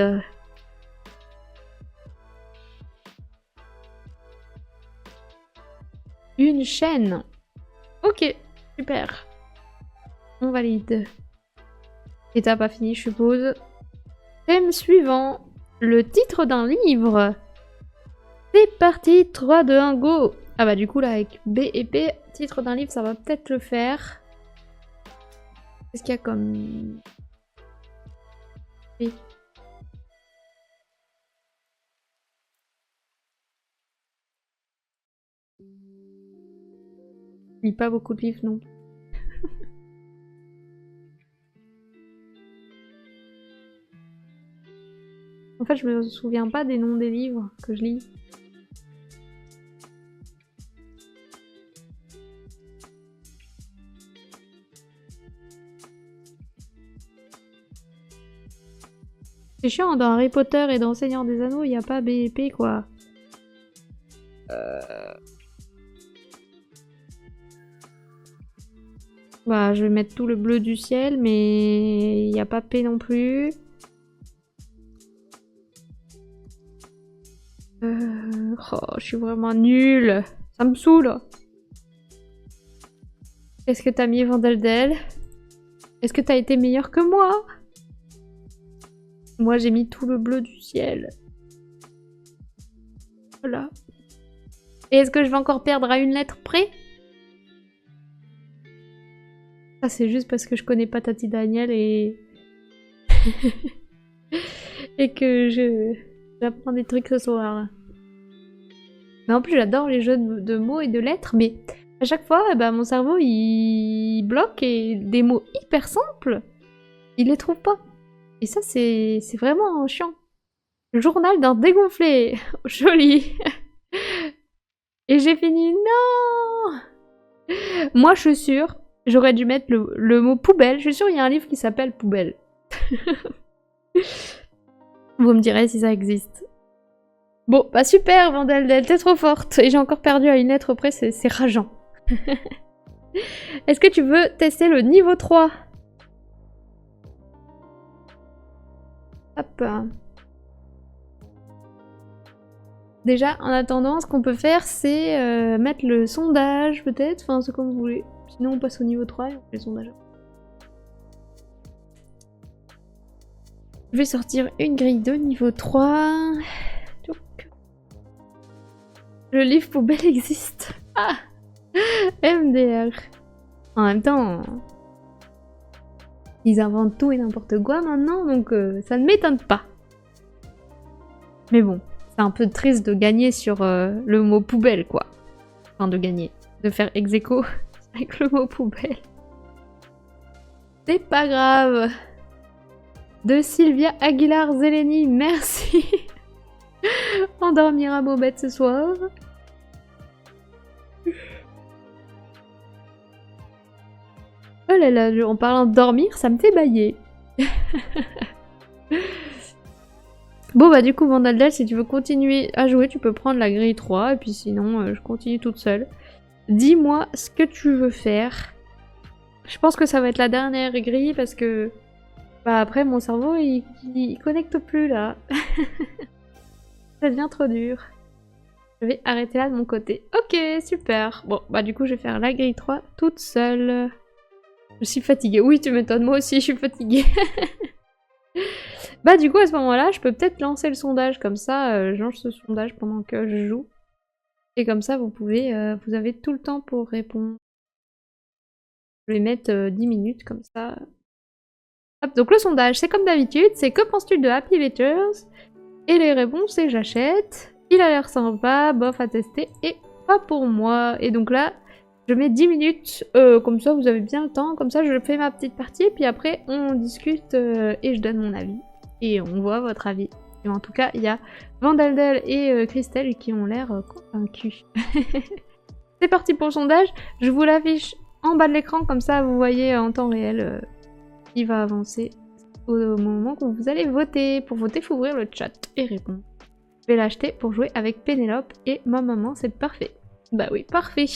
Speaker 1: Une chaîne. Ok, super. On valide. Et t'as pas fini, je suppose. Thème suivant. Le titre d'un livre. C'est parti, 3, 2, 1, go. Ah bah du coup là avec B et P, titre d'un livre, ça va peut-être le faire. Qu'est-ce qu'il y a comme... Oui. Je lis pas beaucoup de livres non. En fait, je me souviens pas des noms des livres que je lis. C'est chiant, dans Harry Potter et dans Seigneur des Anneaux, il n'y a pas B et P, quoi. Bah, je vais mettre tout le bleu du ciel, mais il n'y a pas P non plus. Oh, je suis vraiment nulle. Ça me saoule. Qu'est-ce que t'as mis, Vandeldel? Est-ce que t'as été meilleur que moi? Moi, j'ai mis tout le bleu du ciel. Voilà. Et est-ce que je vais encore perdre à une lettre près? Ça, c'est juste parce que je connais pas Tati Daniel et... et que j'apprends des trucs ce soir. Mais en plus, j'adore les jeux de mots et de lettres, mais à chaque fois, bah, mon cerveau, il bloque et des mots hyper simples, il les trouve pas. Et ça, c'est vraiment chiant. Journal d'un dégonflé. Joli. Et j'ai fini. Non. Moi, je suis sûre, j'aurais dû mettre le mot poubelle. Je suis sûre, il y a un livre qui s'appelle Poubelle. Vous me direz si ça existe. Bon, bah super, Vandeldel, t'es trop forte. Et j'ai encore perdu à une lettre près, c'est rageant. Est-ce que tu veux tester le niveau 3? Hop. Déjà, en attendant, ce qu'on peut faire, c'est mettre le sondage, peut-être. Enfin, c'est comme vous voulez. Sinon, on passe au niveau 3 et on fait le sondage. Je vais sortir une grille de niveau 3. Le livre poubelle existe. Ah, MDR. En même temps, ils inventent tout et n'importe quoi maintenant, donc ça ne m'étonne pas. Mais bon, c'est un peu triste de gagner sur le mot poubelle, quoi. Enfin, de gagner. De faire ex aequo avec le mot poubelle. C'est pas grave. De Sylvia Aguilar Zeleni, merci. On dormira bobette ce soir. Oh là là, en parlant de dormir, ça me fait bailler. Bon bah du coup Vandaldel, si tu veux continuer à jouer, tu peux prendre la grille 3, et puis sinon je continue toute seule. Dis-moi ce que tu veux faire. Je pense que ça va être la dernière grille parce que... Bah après mon cerveau il connecte plus là. Ça devient trop dur. Je vais arrêter là de mon côté. Ok, super. Bon bah du coup je vais faire la grille 3 toute seule. Je suis fatiguée. Oui, tu m'étonnes, moi aussi je suis fatiguée. Bah du coup à ce moment-là, je peux peut-être lancer le sondage comme ça, je lance ce sondage pendant que je joue. Et comme ça vous pouvez, vous avez tout le temps pour répondre. Je vais mettre 10 minutes comme ça. Hop, donc le sondage, c'est comme d'habitude, c'est que penses-tu de Happy Villagers? Et les réponses, c'est j'achète, il a l'air sympa, bof à tester, et pas pour moi. Et donc là, je mets 10 minutes, comme ça vous avez bien le temps, comme ça je fais ma petite partie, puis après on discute et je donne mon avis. Et on voit votre avis. Et en tout cas, il y a Vandaldel et Christelle qui ont l'air convaincus. C'est parti pour le sondage, je vous l'affiche en bas de l'écran, comme ça vous voyez en temps réel il va avancer au moment où vous allez voter. Pour voter, il faut ouvrir le chat et répondre. Je vais l'acheter pour jouer avec Pénélope et ma maman, c'est parfait. Bah oui, parfait.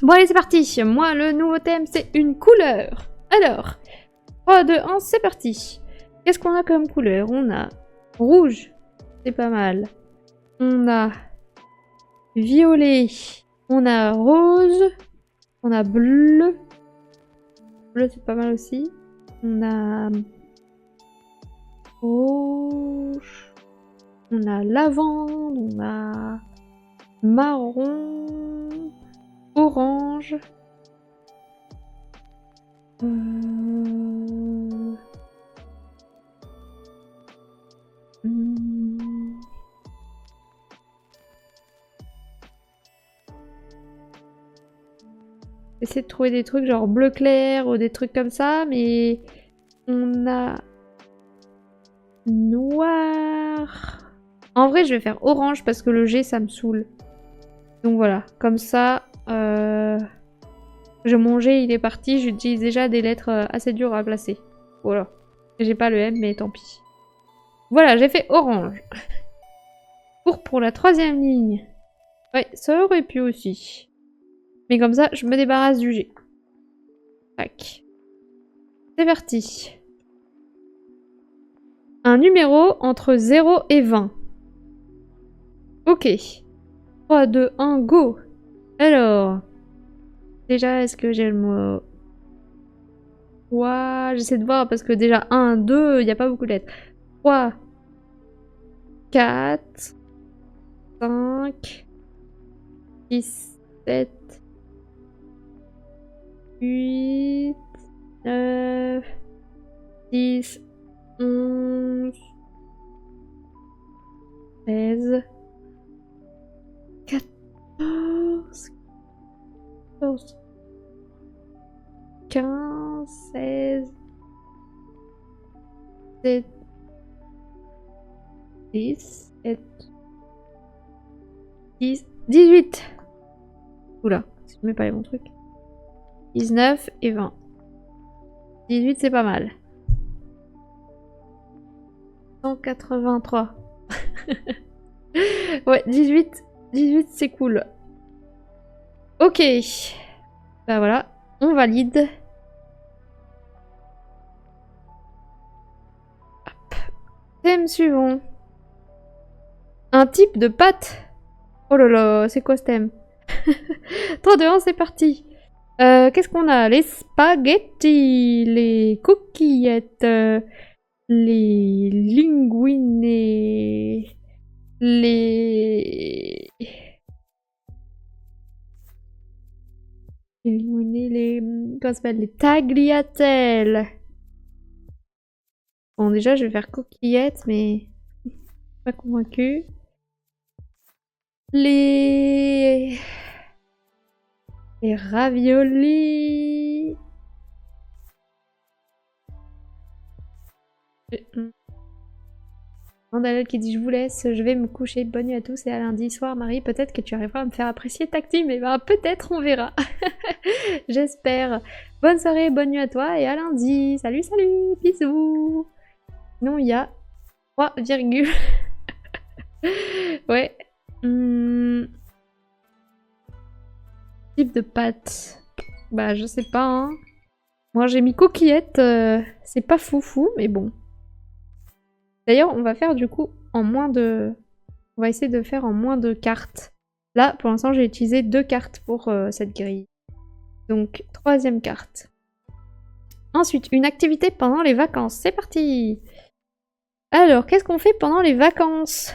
Speaker 1: Bon allez, c'est parti. Moi, le nouveau thème, c'est une couleur. Alors, 3, 2, 1, c'est parti. Qu'est-ce qu'on a comme couleur? On a rouge, c'est pas mal. On a violet. On a rose. On a bleu. Bleu, c'est pas mal aussi. On a rouge, on a lavande, on a marron, orange, Essayer de trouver des trucs genre bleu clair ou des trucs comme ça, mais on a noir. En vrai, je vais faire orange parce que le G, ça me saoule. Donc voilà, comme ça, mon G, il est parti. J'utilise déjà des lettres assez dures à placer. Voilà. J'ai pas le M, mais tant pis. Voilà, j'ai fait orange. Pour la 3e ligne. Ouais, ça aurait pu aussi. Mais comme ça, je me débarrasse du G. Tac. C'est parti. Un numéro entre 0 et 20. Ok. 3, 2, 1, go. Alors. Déjà, est-ce que j'ai le mot... Ouais, j'essaie de voir parce que déjà 1, 2, il n'y a pas beaucoup de lettres. 3, 4, 5, 6, 7, 8, 9, 10, 11, 13, 14, 14, 15, 16, 17, 17, 10, 18. Oula, si je mets pas les bons trucs. 19 et 20. 18, c'est pas mal. 183. Ouais, 18. 18, c'est cool. Ok. Bah voilà, on valide. Hop. Thème suivant. Un type de pâte. Oh là là, c'est quoi ce thème? 3, 2, 1, c'est parti. Qu'est-ce qu'on a? Les spaghettis, les coquillettes, les linguines, les... Les linguines, les... Comment ça s'appelle? Les tagliatelles. Bon, déjà, je vais faire coquillettes, mais... Pas convaincue. Les raviolis. Mandalelle qui dit je vous laisse, je vais me coucher. Bonne nuit à tous et à lundi soir. Marie, peut-être que tu arriveras à me faire apprécier ta team. Mais ben peut-être, on verra. J'espère. Bonne soirée, bonne nuit à toi et à lundi. Salut, salut, bisous. Non, il y a 3, ouais. Type de pâte. Bah, je sais pas, hein. Moi, j'ai mis coquillette. C'est pas foufou, mais bon. D'ailleurs, on va faire du coup en moins de... On va essayer de faire en moins de cartes. Là, pour l'instant, j'ai utilisé 2 cartes pour cette grille. Donc, 3e carte. Ensuite, une activité pendant les vacances. C'est parti! Alors, qu'est-ce qu'on fait pendant les vacances?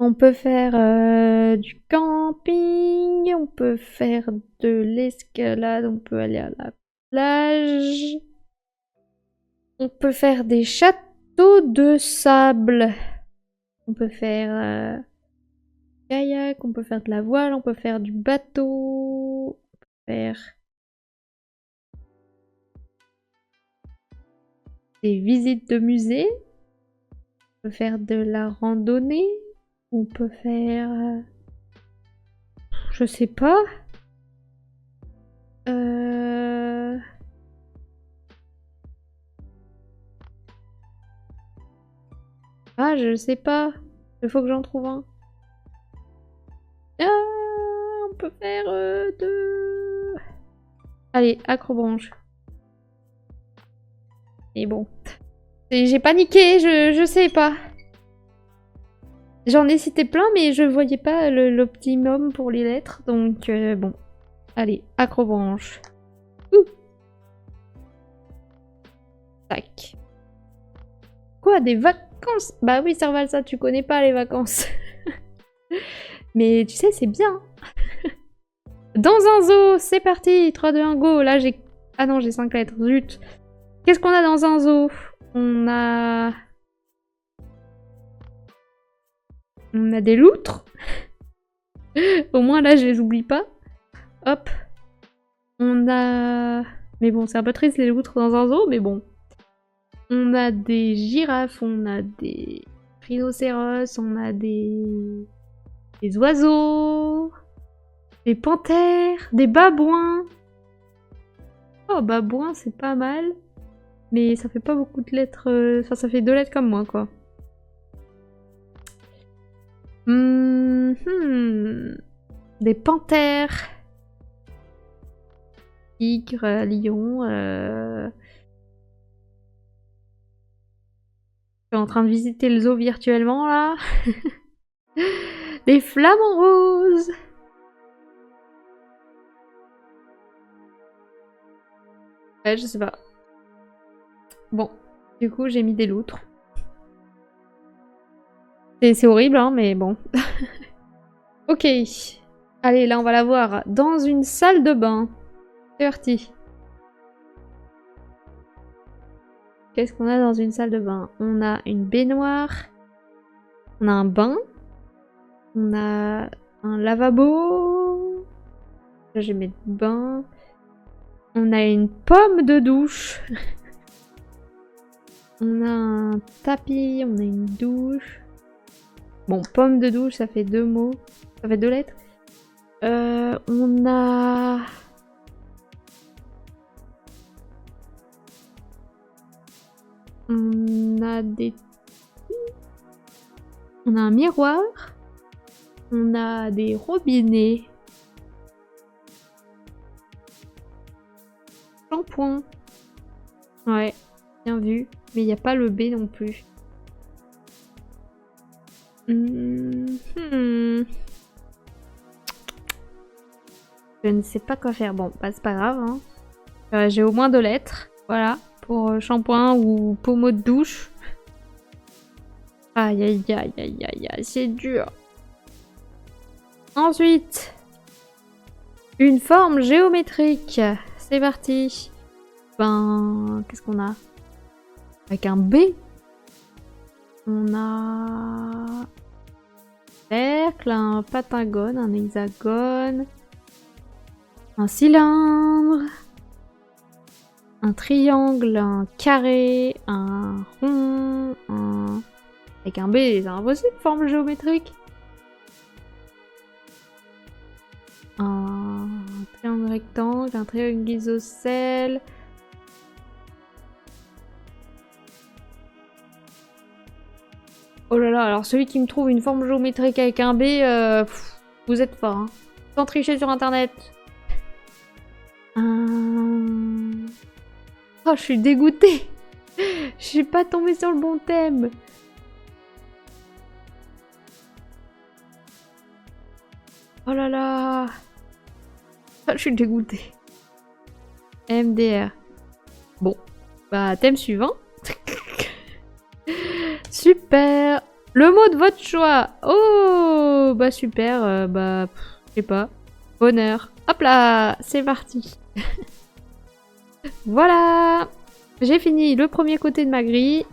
Speaker 1: On peut faire du camping, on peut faire de l'escalade, on peut aller à la plage. On peut faire des châteaux de sable. On peut faire kayak, on peut faire de la voile, on peut faire du bateau. On peut faire des visites de musée. On peut faire de la randonnée. On peut faire... je sais pas. Ah, je sais pas. Il faut que j'en trouve un. Ah, on peut faire de... Allez, acrobranche. Et bon. J'ai paniqué, je sais pas. J'en ai cité plein, mais je voyais pas l'optimum pour les lettres, donc bon. Allez, acrobranche. Ouh. Tac. Quoi, des vacances? Bah oui, Serval, ça, tu connais pas les vacances. Mais tu sais, c'est bien. Dans un zoo, c'est parti. 3, 2, 1, go. Là, j'ai... Ah non, j'ai 5 lettres, zut. Qu'est-ce qu'on a dans un zoo? On a des loutres. Au moins, là, je les oublie pas. Hop. On a... Mais bon, c'est un peu triste, les loutres dans un zoo, mais bon. On a des girafes, on a des rhinocéros, on a des oiseaux, des panthères, des babouins. Oh, babouin, c'est pas mal. Mais ça fait pas beaucoup de lettres... Enfin, ça fait 2 lettres comme moi, quoi. Des panthères. Tigre, lion... Je suis en train de visiter le zoo virtuellement, là. Des flamants roses. Ouais, je sais pas. Bon, du coup, j'ai mis des loutres. C'est horrible, hein, mais bon. Ok. Allez, là, on va la voir dans une salle de bain. C'est parti. Qu'est-ce qu'on a dans une salle de bain? On a une baignoire. On a un bain. On a un lavabo. Là, je vais mettre bain. On a une pomme de douche. On a un tapis. On a une douche. Bon, pomme de douche, ça fait 2 mots. Ça fait 2 lettres. On a... On a des... On a un miroir. On a des robinets. Shampoing. Ouais, bien vu. Mais il n'y a pas le B non plus. Je ne sais pas quoi faire. Bon, bah, c'est pas grave. Hein. J'ai au moins 2 lettres. Voilà. Pour shampoing ou pommeau de douche. Aïe, aïe, aïe, aïe, aïe, aïe. C'est dur. Ensuite, une forme géométrique. C'est parti. Ben, qu'est-ce qu'on a? Avec un B. On a un cercle, un pentagone, un hexagone, un cylindre, un triangle, un carré, un rond, un... Avec un B, c'est impossible, forme géométrique. Un triangle rectangle, un triangle isocèle. Oh là là, alors celui qui me trouve une forme géométrique avec un B, vous êtes fort, hein. Sans tricher sur internet. Oh, je suis dégoûtée. Je suis pas tombée sur le bon thème. Oh là là. Je suis dégoûtée. MDR. Bon, bah thème suivant. Super. Le mot de votre choix. Oh, bah super. Bah, je sais pas. Bonheur. Hop là, c'est parti. Voilà. J'ai fini le premier côté de ma grille.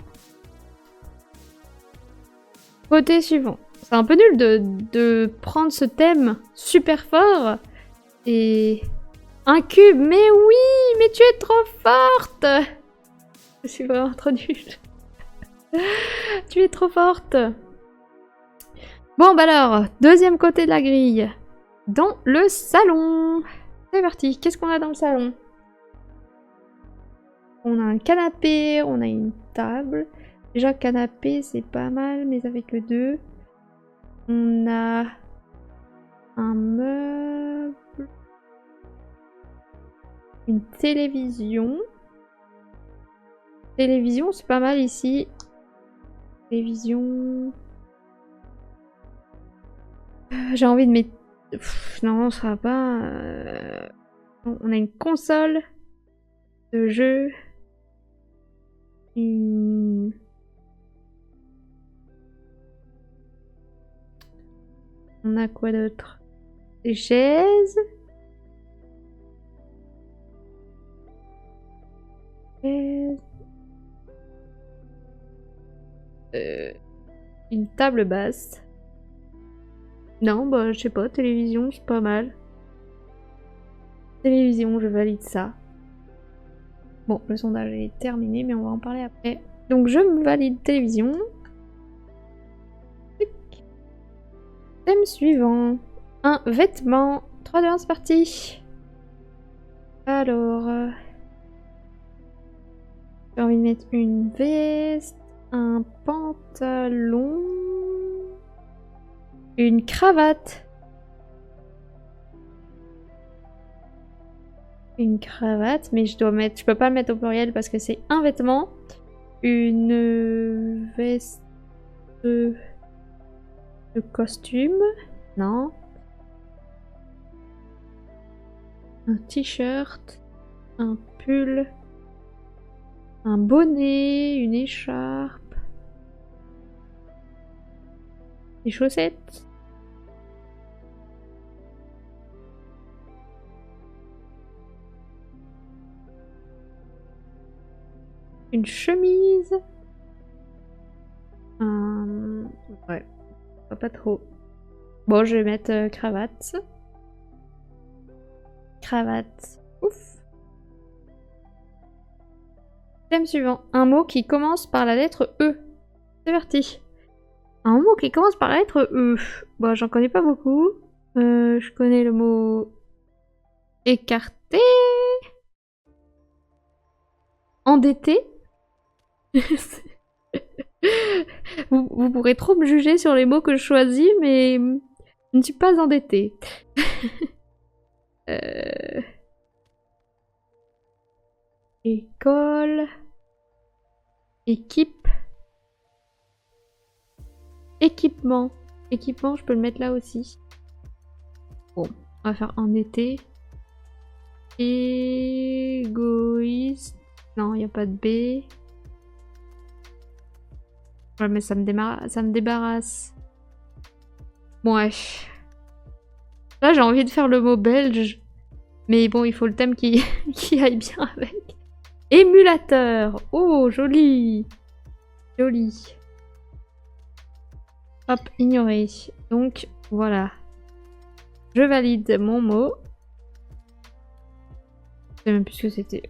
Speaker 1: Côté suivant. C'est un peu nul de prendre ce thème super fort et... Un cube. Mais oui, mais tu es trop forte. Je suis vraiment trop nulle. Tu es trop forte. Bon, bah alors, deuxième côté de la grille. Dans le salon. C'est parti. Qu'est-ce qu'on a dans le salon? On a un canapé, on a une table. Déjà, canapé, c'est pas mal, mais ça fait que 2. On a un meuble. Une télévision. Télévision, c'est pas mal ici. Télévision... J'ai envie de mettre... non, ça va pas. On a une console de jeu. On a quoi d'autre? Des chaises. Une table basse. Non, bah je sais pas, télévision, c'est pas mal. Télévision, je valide ça. Bon, le sondage est terminé, mais on va en parler après. Donc je me valide télévision. Thème suivant. Un vêtement. 3, 2, 1, c'est parti. Alors... j'ai envie de mettre une veste, un pantalon, une cravate. Une cravate, mais je peux pas le mettre au pluriel parce que c'est un vêtement. Une veste de costume. Non. Un t-shirt. Un pull. Un bonnet. Une écharpe. Des chaussettes. Une chemise. Ouais, pas trop. Bon, je vais mettre cravate. Cravate. Ouf. Thème suivant. Un mot qui commence par la lettre E. C'est parti. Un mot qui commence par la lettre E. Bon, j'en connais pas beaucoup. Je connais le mot écarté. Endetté. Vous pourrez trop me juger sur les mots que je choisis, mais je ne suis pas endettée. École. Équipe. Équipement. Équipement, je peux le mettre là aussi. Bon, on va faire en été. Égoïste. Non, il n'y a pas de B. Ouais, mais ça me débarrasse. Bon, ouais. Là, j'ai envie de faire le mot belge. Mais bon, il faut le thème qui, qui aille bien avec. Émulateur. Oh, joli. Joli. Hop, ignorer. Donc, voilà. Je valide mon mot. Je sais même plus ce que c'était.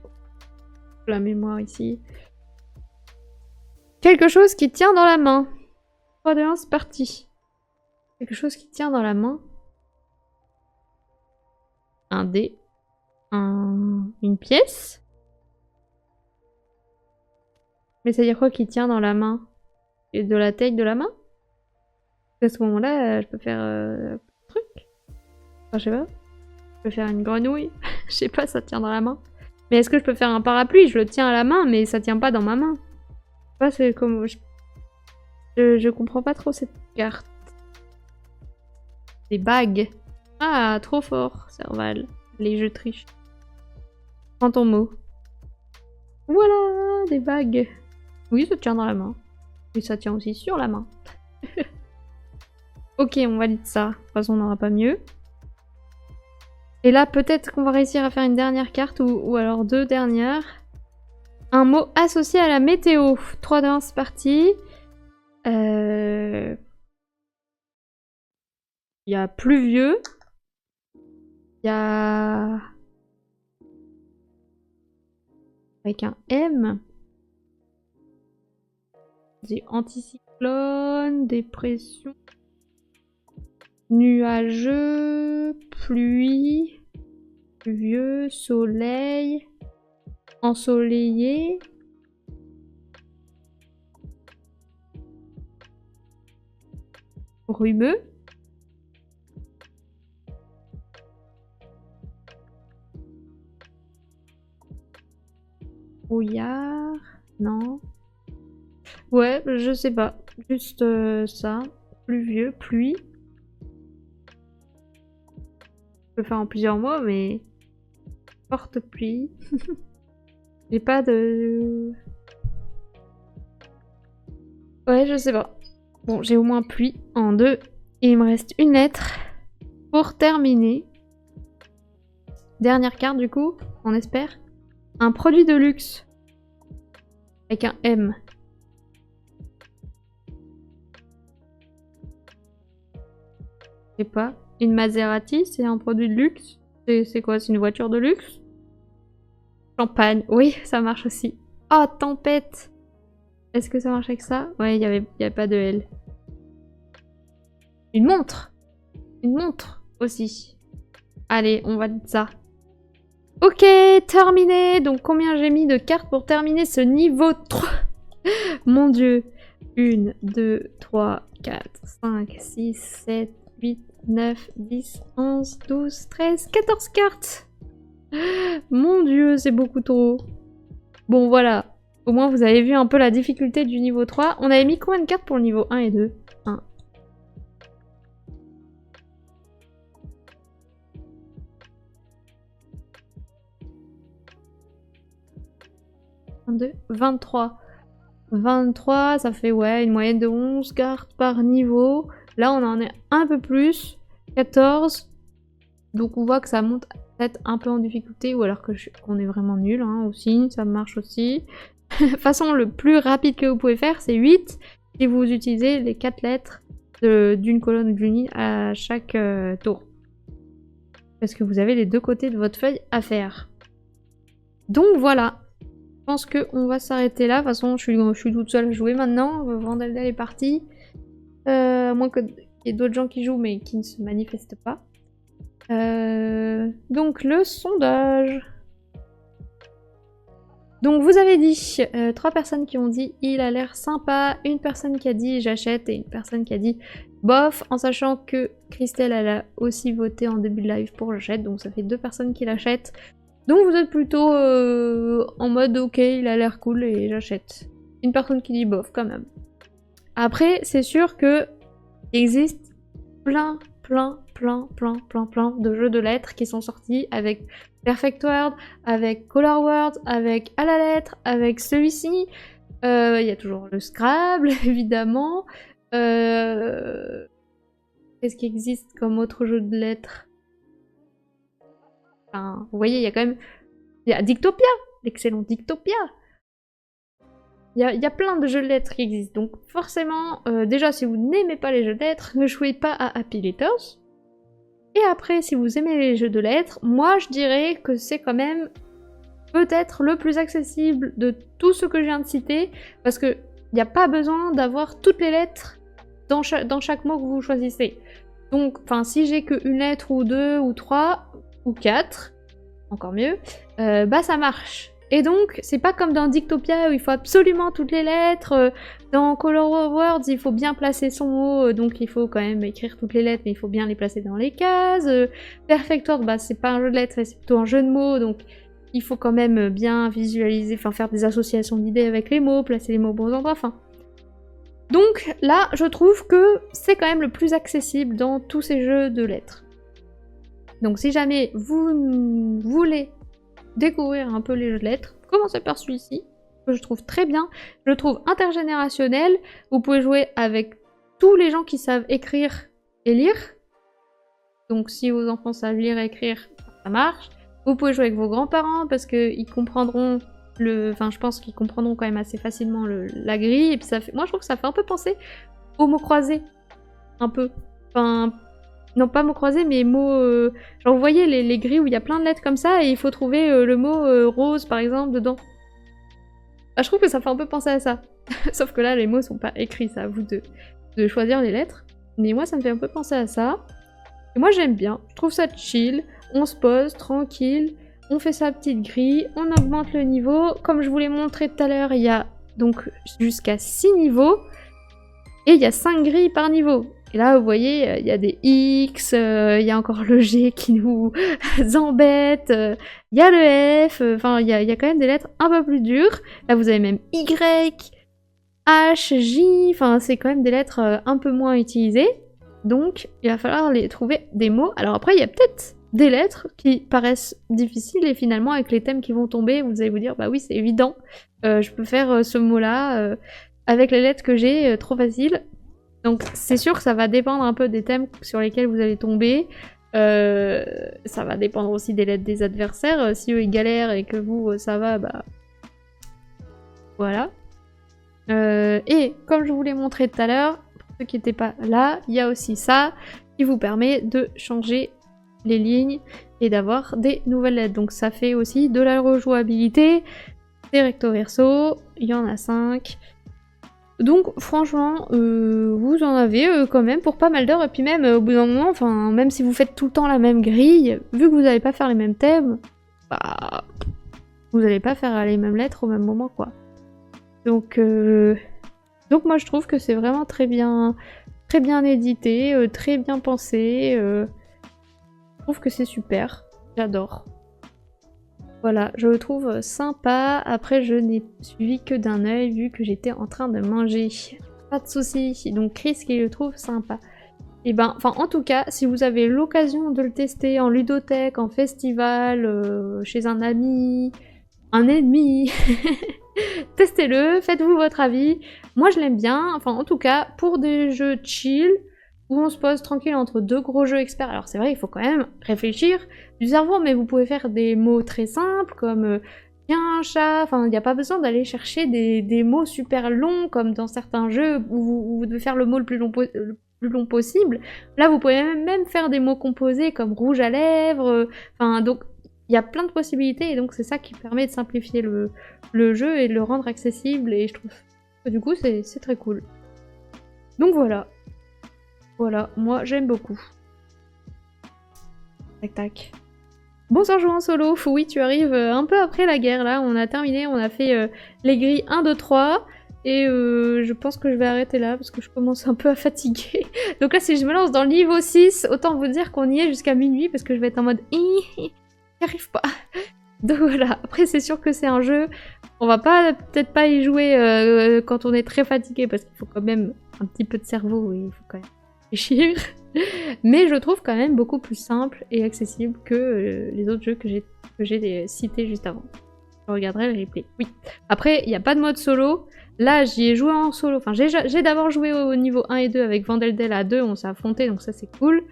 Speaker 1: La mémoire ici. Quelque chose qui tient dans la main. 3, 2, 1, c'est parti. Quelque chose qui tient dans la main. Un dé. Une pièce. Mais ça veut dire quoi qui tient dans la main? Et de la taille de la main? À ce moment-là, je peux faire un truc. Enfin, je sais pas. Je peux faire une grenouille. Je sais pas, ça tient dans la main. Mais est-ce que je peux faire un parapluie? Je le tiens à la main, mais ça tient pas dans ma main. C'est comme... Je comprends pas trop cette carte. Des bagues. Ah, trop fort, Serval. Les jeux trichent. Prends ton mot. Voilà, des bagues. Oui, ça tient dans la main. Et ça tient aussi sur la main. Ok, on valide ça. De toute façon, on n'aura pas mieux. Et là, peut-être qu'on va réussir à faire une dernière carte, ou alors 2 dernières. Un mot associé à la météo. 3, 2, 1, c'est parti. Il y a pluvieux. Il y a... avec un M. Des anticyclones, dépression, nuageux, pluie, pluvieux, soleil, ensoleillé. Brumeux. Brouillard. Non. Ouais, je sais pas. Juste ça. Pluvieux, pluie. Je peux faire en plusieurs mots, mais... forte pluie. J'ai pas de... Ouais, je sais pas. Bon, j'ai au moins pluie en 2. Et il me reste une lettre pour terminer. Dernière carte du coup, on espère. Un produit de luxe. Avec un M. Je sais pas. Une Maserati, c'est un produit de luxe? C'est quoi? C'est une voiture de luxe? Champagne. Oui, ça marche aussi. Oh, tempête! Est-ce que ça marche avec ça? Ouais, il y avait pas de L. Une montre! Une montre aussi. Allez, on valide ça. Ok, terminé. Donc combien j'ai mis de cartes pour terminer ce niveau 3? Mon dieu. 1, 2, 3, 4, 5, 6, 7, 8, 9, 10, 11, 12, 13, 14 cartes. Mon dieu, c'est beaucoup trop. Bon, voilà. Au moins, vous avez vu un peu la difficulté du niveau 3. On avait mis combien de cartes pour le niveau 1 et 2? 1. 22, 23. 23, ça fait ouais une moyenne de 11 cartes par niveau. Là, on en est un peu plus. 14. Donc on voit que ça monte peut-être un peu en difficulté ou alors qu'on est vraiment nul hein, aussi. Ça marche aussi. De toute façon, le plus rapide que vous pouvez faire, c'est 8. Si vous utilisez les 4 lettres d'une colonne ou d'une ligne à chaque tour. Parce que vous avez les deux côtés de votre feuille à faire. Donc voilà. Je pense qu'on va s'arrêter là. De toute façon, je suis toute seule à jouer maintenant. Vandeldel est parti. À moins qu'il y ait d'autres gens qui jouent, mais qui ne se manifestent pas. Donc, le sondage. Donc, vous avez dit 3 personnes qui ont dit « il a l'air sympa », une personne qui a dit « j'achète » et une personne qui a dit « bof », en sachant que Christelle, elle a aussi voté en début de live pour « j'achète », donc ça fait 2 personnes qui l'achètent. Donc vous êtes plutôt en mode ok, il a l'air cool et j'achète. Une personne qui dit bof quand même. Après, c'est sûr que Il existe plein de jeux de lettres qui sont sortis avec Perfect World, avec Color World, avec À la lettre, avec celui-ci. Il y a toujours le Scrabble, évidemment. Qu'est-ce qui existe comme autre jeu de lettres? Enfin, vous voyez, il y a quand même... Il y a Dictopia, l'excellent Dictopia. Il y a plein de jeux de lettres qui existent. Donc forcément, déjà, si vous n'aimez pas les jeux de lettres, ne jouez pas à Happy Letters. Et après, si vous aimez les jeux de lettres, moi, je dirais que c'est quand même peut-être le plus accessible de tout ce que je viens de citer, parce qu'il n'y a pas besoin d'avoir toutes les lettres dans chaque mot que vous choisissez. Donc, si j'ai qu'une lettre, ou deux, ou trois, ou quatre, encore mieux, bah ça marche. Et donc, c'est pas comme dans Dictopia où il faut absolument toutes les lettres. Dans Color Words, il faut bien placer son mot, donc il faut quand même écrire toutes les lettres, mais il faut bien les placer dans les cases. Perfect World, bah c'est pas un jeu de lettres, c'est plutôt un jeu de mots, donc il faut quand même bien visualiser, faire des associations d'idées avec les mots, placer les mots aux bons endroits, Donc là, je trouve que c'est quand même le plus accessible dans tous ces jeux de lettres. Donc si jamais vous voulez découvrir un peu les jeux de lettres, commencez par celui-ci, que je trouve très bien. Je le trouve intergénérationnel. Vous pouvez jouer avec tous les gens qui savent écrire et lire. Donc si vos enfants savent lire et écrire, ça marche. Vous pouvez jouer avec vos grands-parents parce qu'ils comprendront je pense qu'ils comprendront quand même assez facilement la grille. Et puis moi je trouve que ça fait un peu penser aux mots croisés. Un peu. Non, pas mots croisés, mais mots... genre, vous voyez les grilles où il y a plein de lettres comme ça, et il faut trouver le mot rose, par exemple, dedans. Bah, je trouve que ça fait un peu penser à ça. Sauf que là, les mots sont pas écrits, c'est à vous de choisir les lettres. Mais moi, ça me fait un peu penser à ça. Et moi, j'aime bien. Je trouve ça chill. On se pose, tranquille. On fait sa petite grille. On augmente le niveau. Comme je vous l'ai montré tout à l'heure, il y a donc jusqu'à 6 niveaux. Et il y a 5 grilles par niveau. Et là, vous voyez, il y a des X, il y a encore le G qui nous embête, il y a le F, il y a quand même des lettres un peu plus dures. Là, vous avez même Y, H, J, c'est quand même des lettres un peu moins utilisées. Donc, il va falloir trouver des mots. Alors après, il y a peut-être des lettres qui paraissent difficiles et finalement, avec les thèmes qui vont tomber, vous allez vous dire, bah oui, c'est évident, je peux faire ce mot-là avec les lettres que j'ai, trop facile. Donc c'est sûr que ça va dépendre un peu des thèmes sur lesquels vous allez tomber. Ça va dépendre aussi des lettres des adversaires. Si eux ils galèrent et que vous ça va, bah voilà. Et comme je vous l'ai montré tout à l'heure, pour ceux qui n'étaient pas là, il y a aussi ça qui vous permet de changer les lignes et d'avoir des nouvelles lettres. Donc ça fait aussi de la rejouabilité, des recto verso, il y en a 5. Donc franchement, vous en avez quand même pour pas mal d'heures, et puis même au bout d'un moment, même si vous faites tout le temps la même grille, vu que vous n'allez pas faire les mêmes thèmes, bah vous n'allez pas faire les mêmes lettres au même moment quoi. Donc moi je trouve que c'est vraiment très bien édité, très bien pensé, je trouve que c'est super, j'adore. Voilà, je le trouve sympa. Après, je n'ai suivi que d'un œil vu que j'étais en train de manger. Pas de soucis. Donc Chris qui le trouve sympa. Et en tout cas, si vous avez l'occasion de le tester en ludothèque, en festival, chez un ami, un ennemi, testez-le, faites-vous votre avis. Moi, je l'aime bien. En tout cas, pour des jeux chill, où on se pose tranquille entre deux gros jeux experts. Alors c'est vrai, il faut quand même réfléchir du cerveau, mais vous pouvez faire des mots très simples comme chien, chat, il n'y a pas besoin d'aller chercher des mots super longs comme dans certains jeux où vous devez faire le mot le plus long possible. Là, vous pouvez même faire des mots composés comme rouge à lèvres, donc il y a plein de possibilités et donc c'est ça qui permet de simplifier le jeu et de le rendre accessible et je trouve que du coup c'est très cool. Donc voilà. Voilà, moi j'aime beaucoup. Tac tac. Bonsoir joueur en solo, oui tu arrives un peu après la guerre là, on a terminé, on a fait les grilles 1, 2, 3 et je pense que je vais arrêter là parce que je commence un peu à fatiguer. Donc là si je me lance dans le niveau 6, autant vous dire qu'on y est jusqu'à minuit parce que je vais être en mode j'y arrive pas. Donc voilà, après c'est sûr que c'est un jeu, on va peut-être pas y jouer quand on est très fatigué parce qu'il faut quand même un petit peu de cerveau et il faut quand même réfléchir. Mais je trouve quand même beaucoup plus simple et accessible que les autres jeux que j'ai cités juste avant. Je regarderai le replay. Oui. Après, il n'y a pas de mode solo. Là, j'y ai joué en solo. Enfin, j'ai d'abord joué au niveau 1 et 2 avec Vandeldel à 2, on s'est affronté, donc ça c'est cool.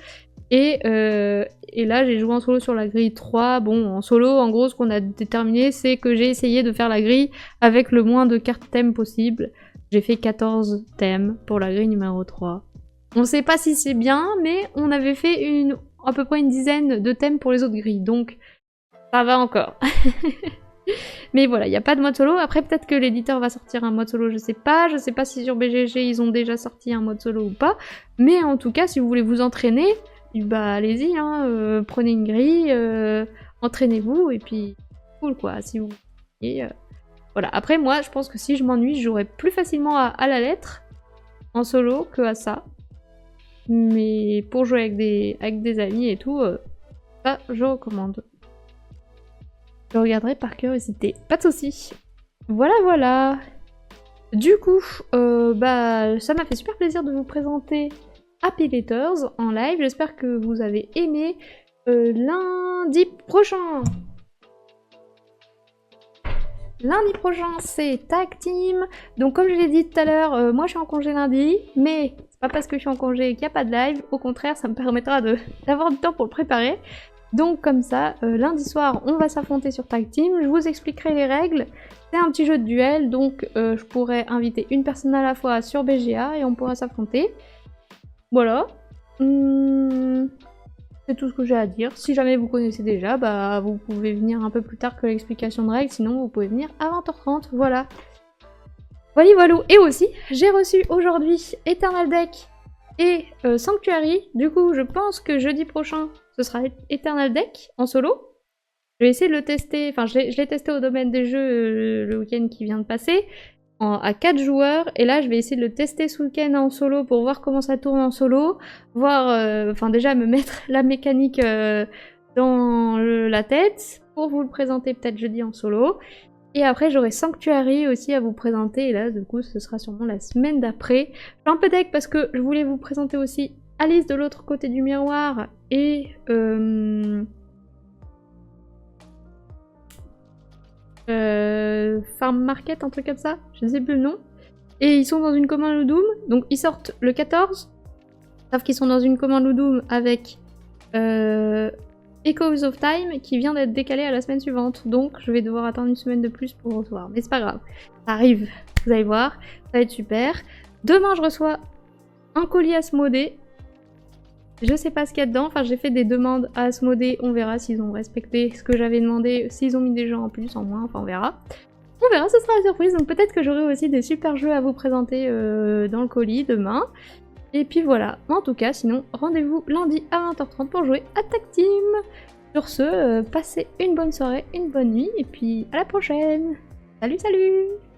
Speaker 1: Et là, j'ai joué en solo sur la grille 3. Bon, en solo, en gros, ce qu'on a déterminé, c'est que j'ai essayé de faire la grille avec le moins de cartes thèmes possible. J'ai fait 14 thèmes pour la grille numéro 3. On sait pas si c'est bien, mais on avait fait à peu près une dizaine de thèmes pour les autres grilles, donc ça va encore. Mais voilà, il n'y a pas de mode solo. Après, peut-être que l'éditeur va sortir un mode solo, je sais pas. Je sais pas si sur BGG, ils ont déjà sorti un mode solo ou pas. Mais en tout cas, si vous voulez vous entraîner, bah allez-y, hein, prenez une grille, entraînez-vous, et puis cool quoi, si vous... voilà, après moi, je pense que si je m'ennuie, je jouerai plus facilement à la lettre, en solo, que à ça. Mais pour jouer avec des amis et tout, ça, je recommande. Je regarderai par curiosité. Pas de soucis. Voilà, voilà. Du coup, bah, ça m'a fait super plaisir de vous présenter Happy Letters en live. J'espère que vous avez aimé. Lundi prochain, c'est Tag Team. Donc comme je l'ai dit tout à l'heure, moi je suis en congé lundi, mais c'est pas parce que je suis en congé qu'il n'y a pas de live. Au contraire, ça me permettra d'avoir du temps pour le préparer. Donc comme ça, lundi soir, on va s'affronter sur Tag Team. Je vous expliquerai les règles. C'est un petit jeu de duel, donc je pourrais inviter une personne à la fois sur BGA et on pourra s'affronter. Voilà. C'est tout ce que j'ai à dire. Si jamais vous connaissez déjà, bah vous pouvez venir un peu plus tard que l'explication de règles, sinon vous pouvez venir à 20h30, voilà. Voilà, voilà. Et aussi, j'ai reçu aujourd'hui Eternal Deck et Sanctuary. Du coup, je pense que jeudi prochain, ce sera Eternal Deck en solo. Je vais essayer de le tester, enfin je l'ai testé au domaine des jeux le week-end qui vient de passer, à 4 joueurs, et là je vais essayer de le tester ce week-end en solo pour voir comment ça tourne en solo, voir, enfin déjà me mettre la mécanique dans la tête, pour vous le présenter peut-être jeudi en solo. Et après j'aurai Sanctuary aussi à vous présenter, et là du coup ce sera sûrement la semaine d'après. J'ai un peu deck parce que je voulais vous présenter aussi Alice de l'autre côté du miroir, et... Farm Market, un truc comme ça, je ne sais plus le nom. Et ils sont dans une commande Ludum, donc ils sortent le 14, sauf qu'ils sont dans une commande Ludum avec Echoes of Time qui vient d'être décalé à la semaine suivante, donc je vais devoir attendre une semaine de plus pour recevoir, mais c'est pas grave, ça arrive, vous allez voir, ça va être super. Demain je reçois un colis Asmodée. Je sais pas ce qu'il y a dedans, enfin j'ai fait des demandes à Asmodée, on verra s'ils ont respecté ce que j'avais demandé, s'ils ont mis des jeux en plus, en moins, enfin on verra. On verra, ce sera la surprise, donc peut-être que j'aurai aussi des super jeux à vous présenter dans le colis demain. Et puis voilà, en tout cas, sinon, rendez-vous lundi à 20h30 pour jouer à Tag Team. Sur ce, passez une bonne soirée, une bonne nuit, et puis à la prochaine. Salut, salut!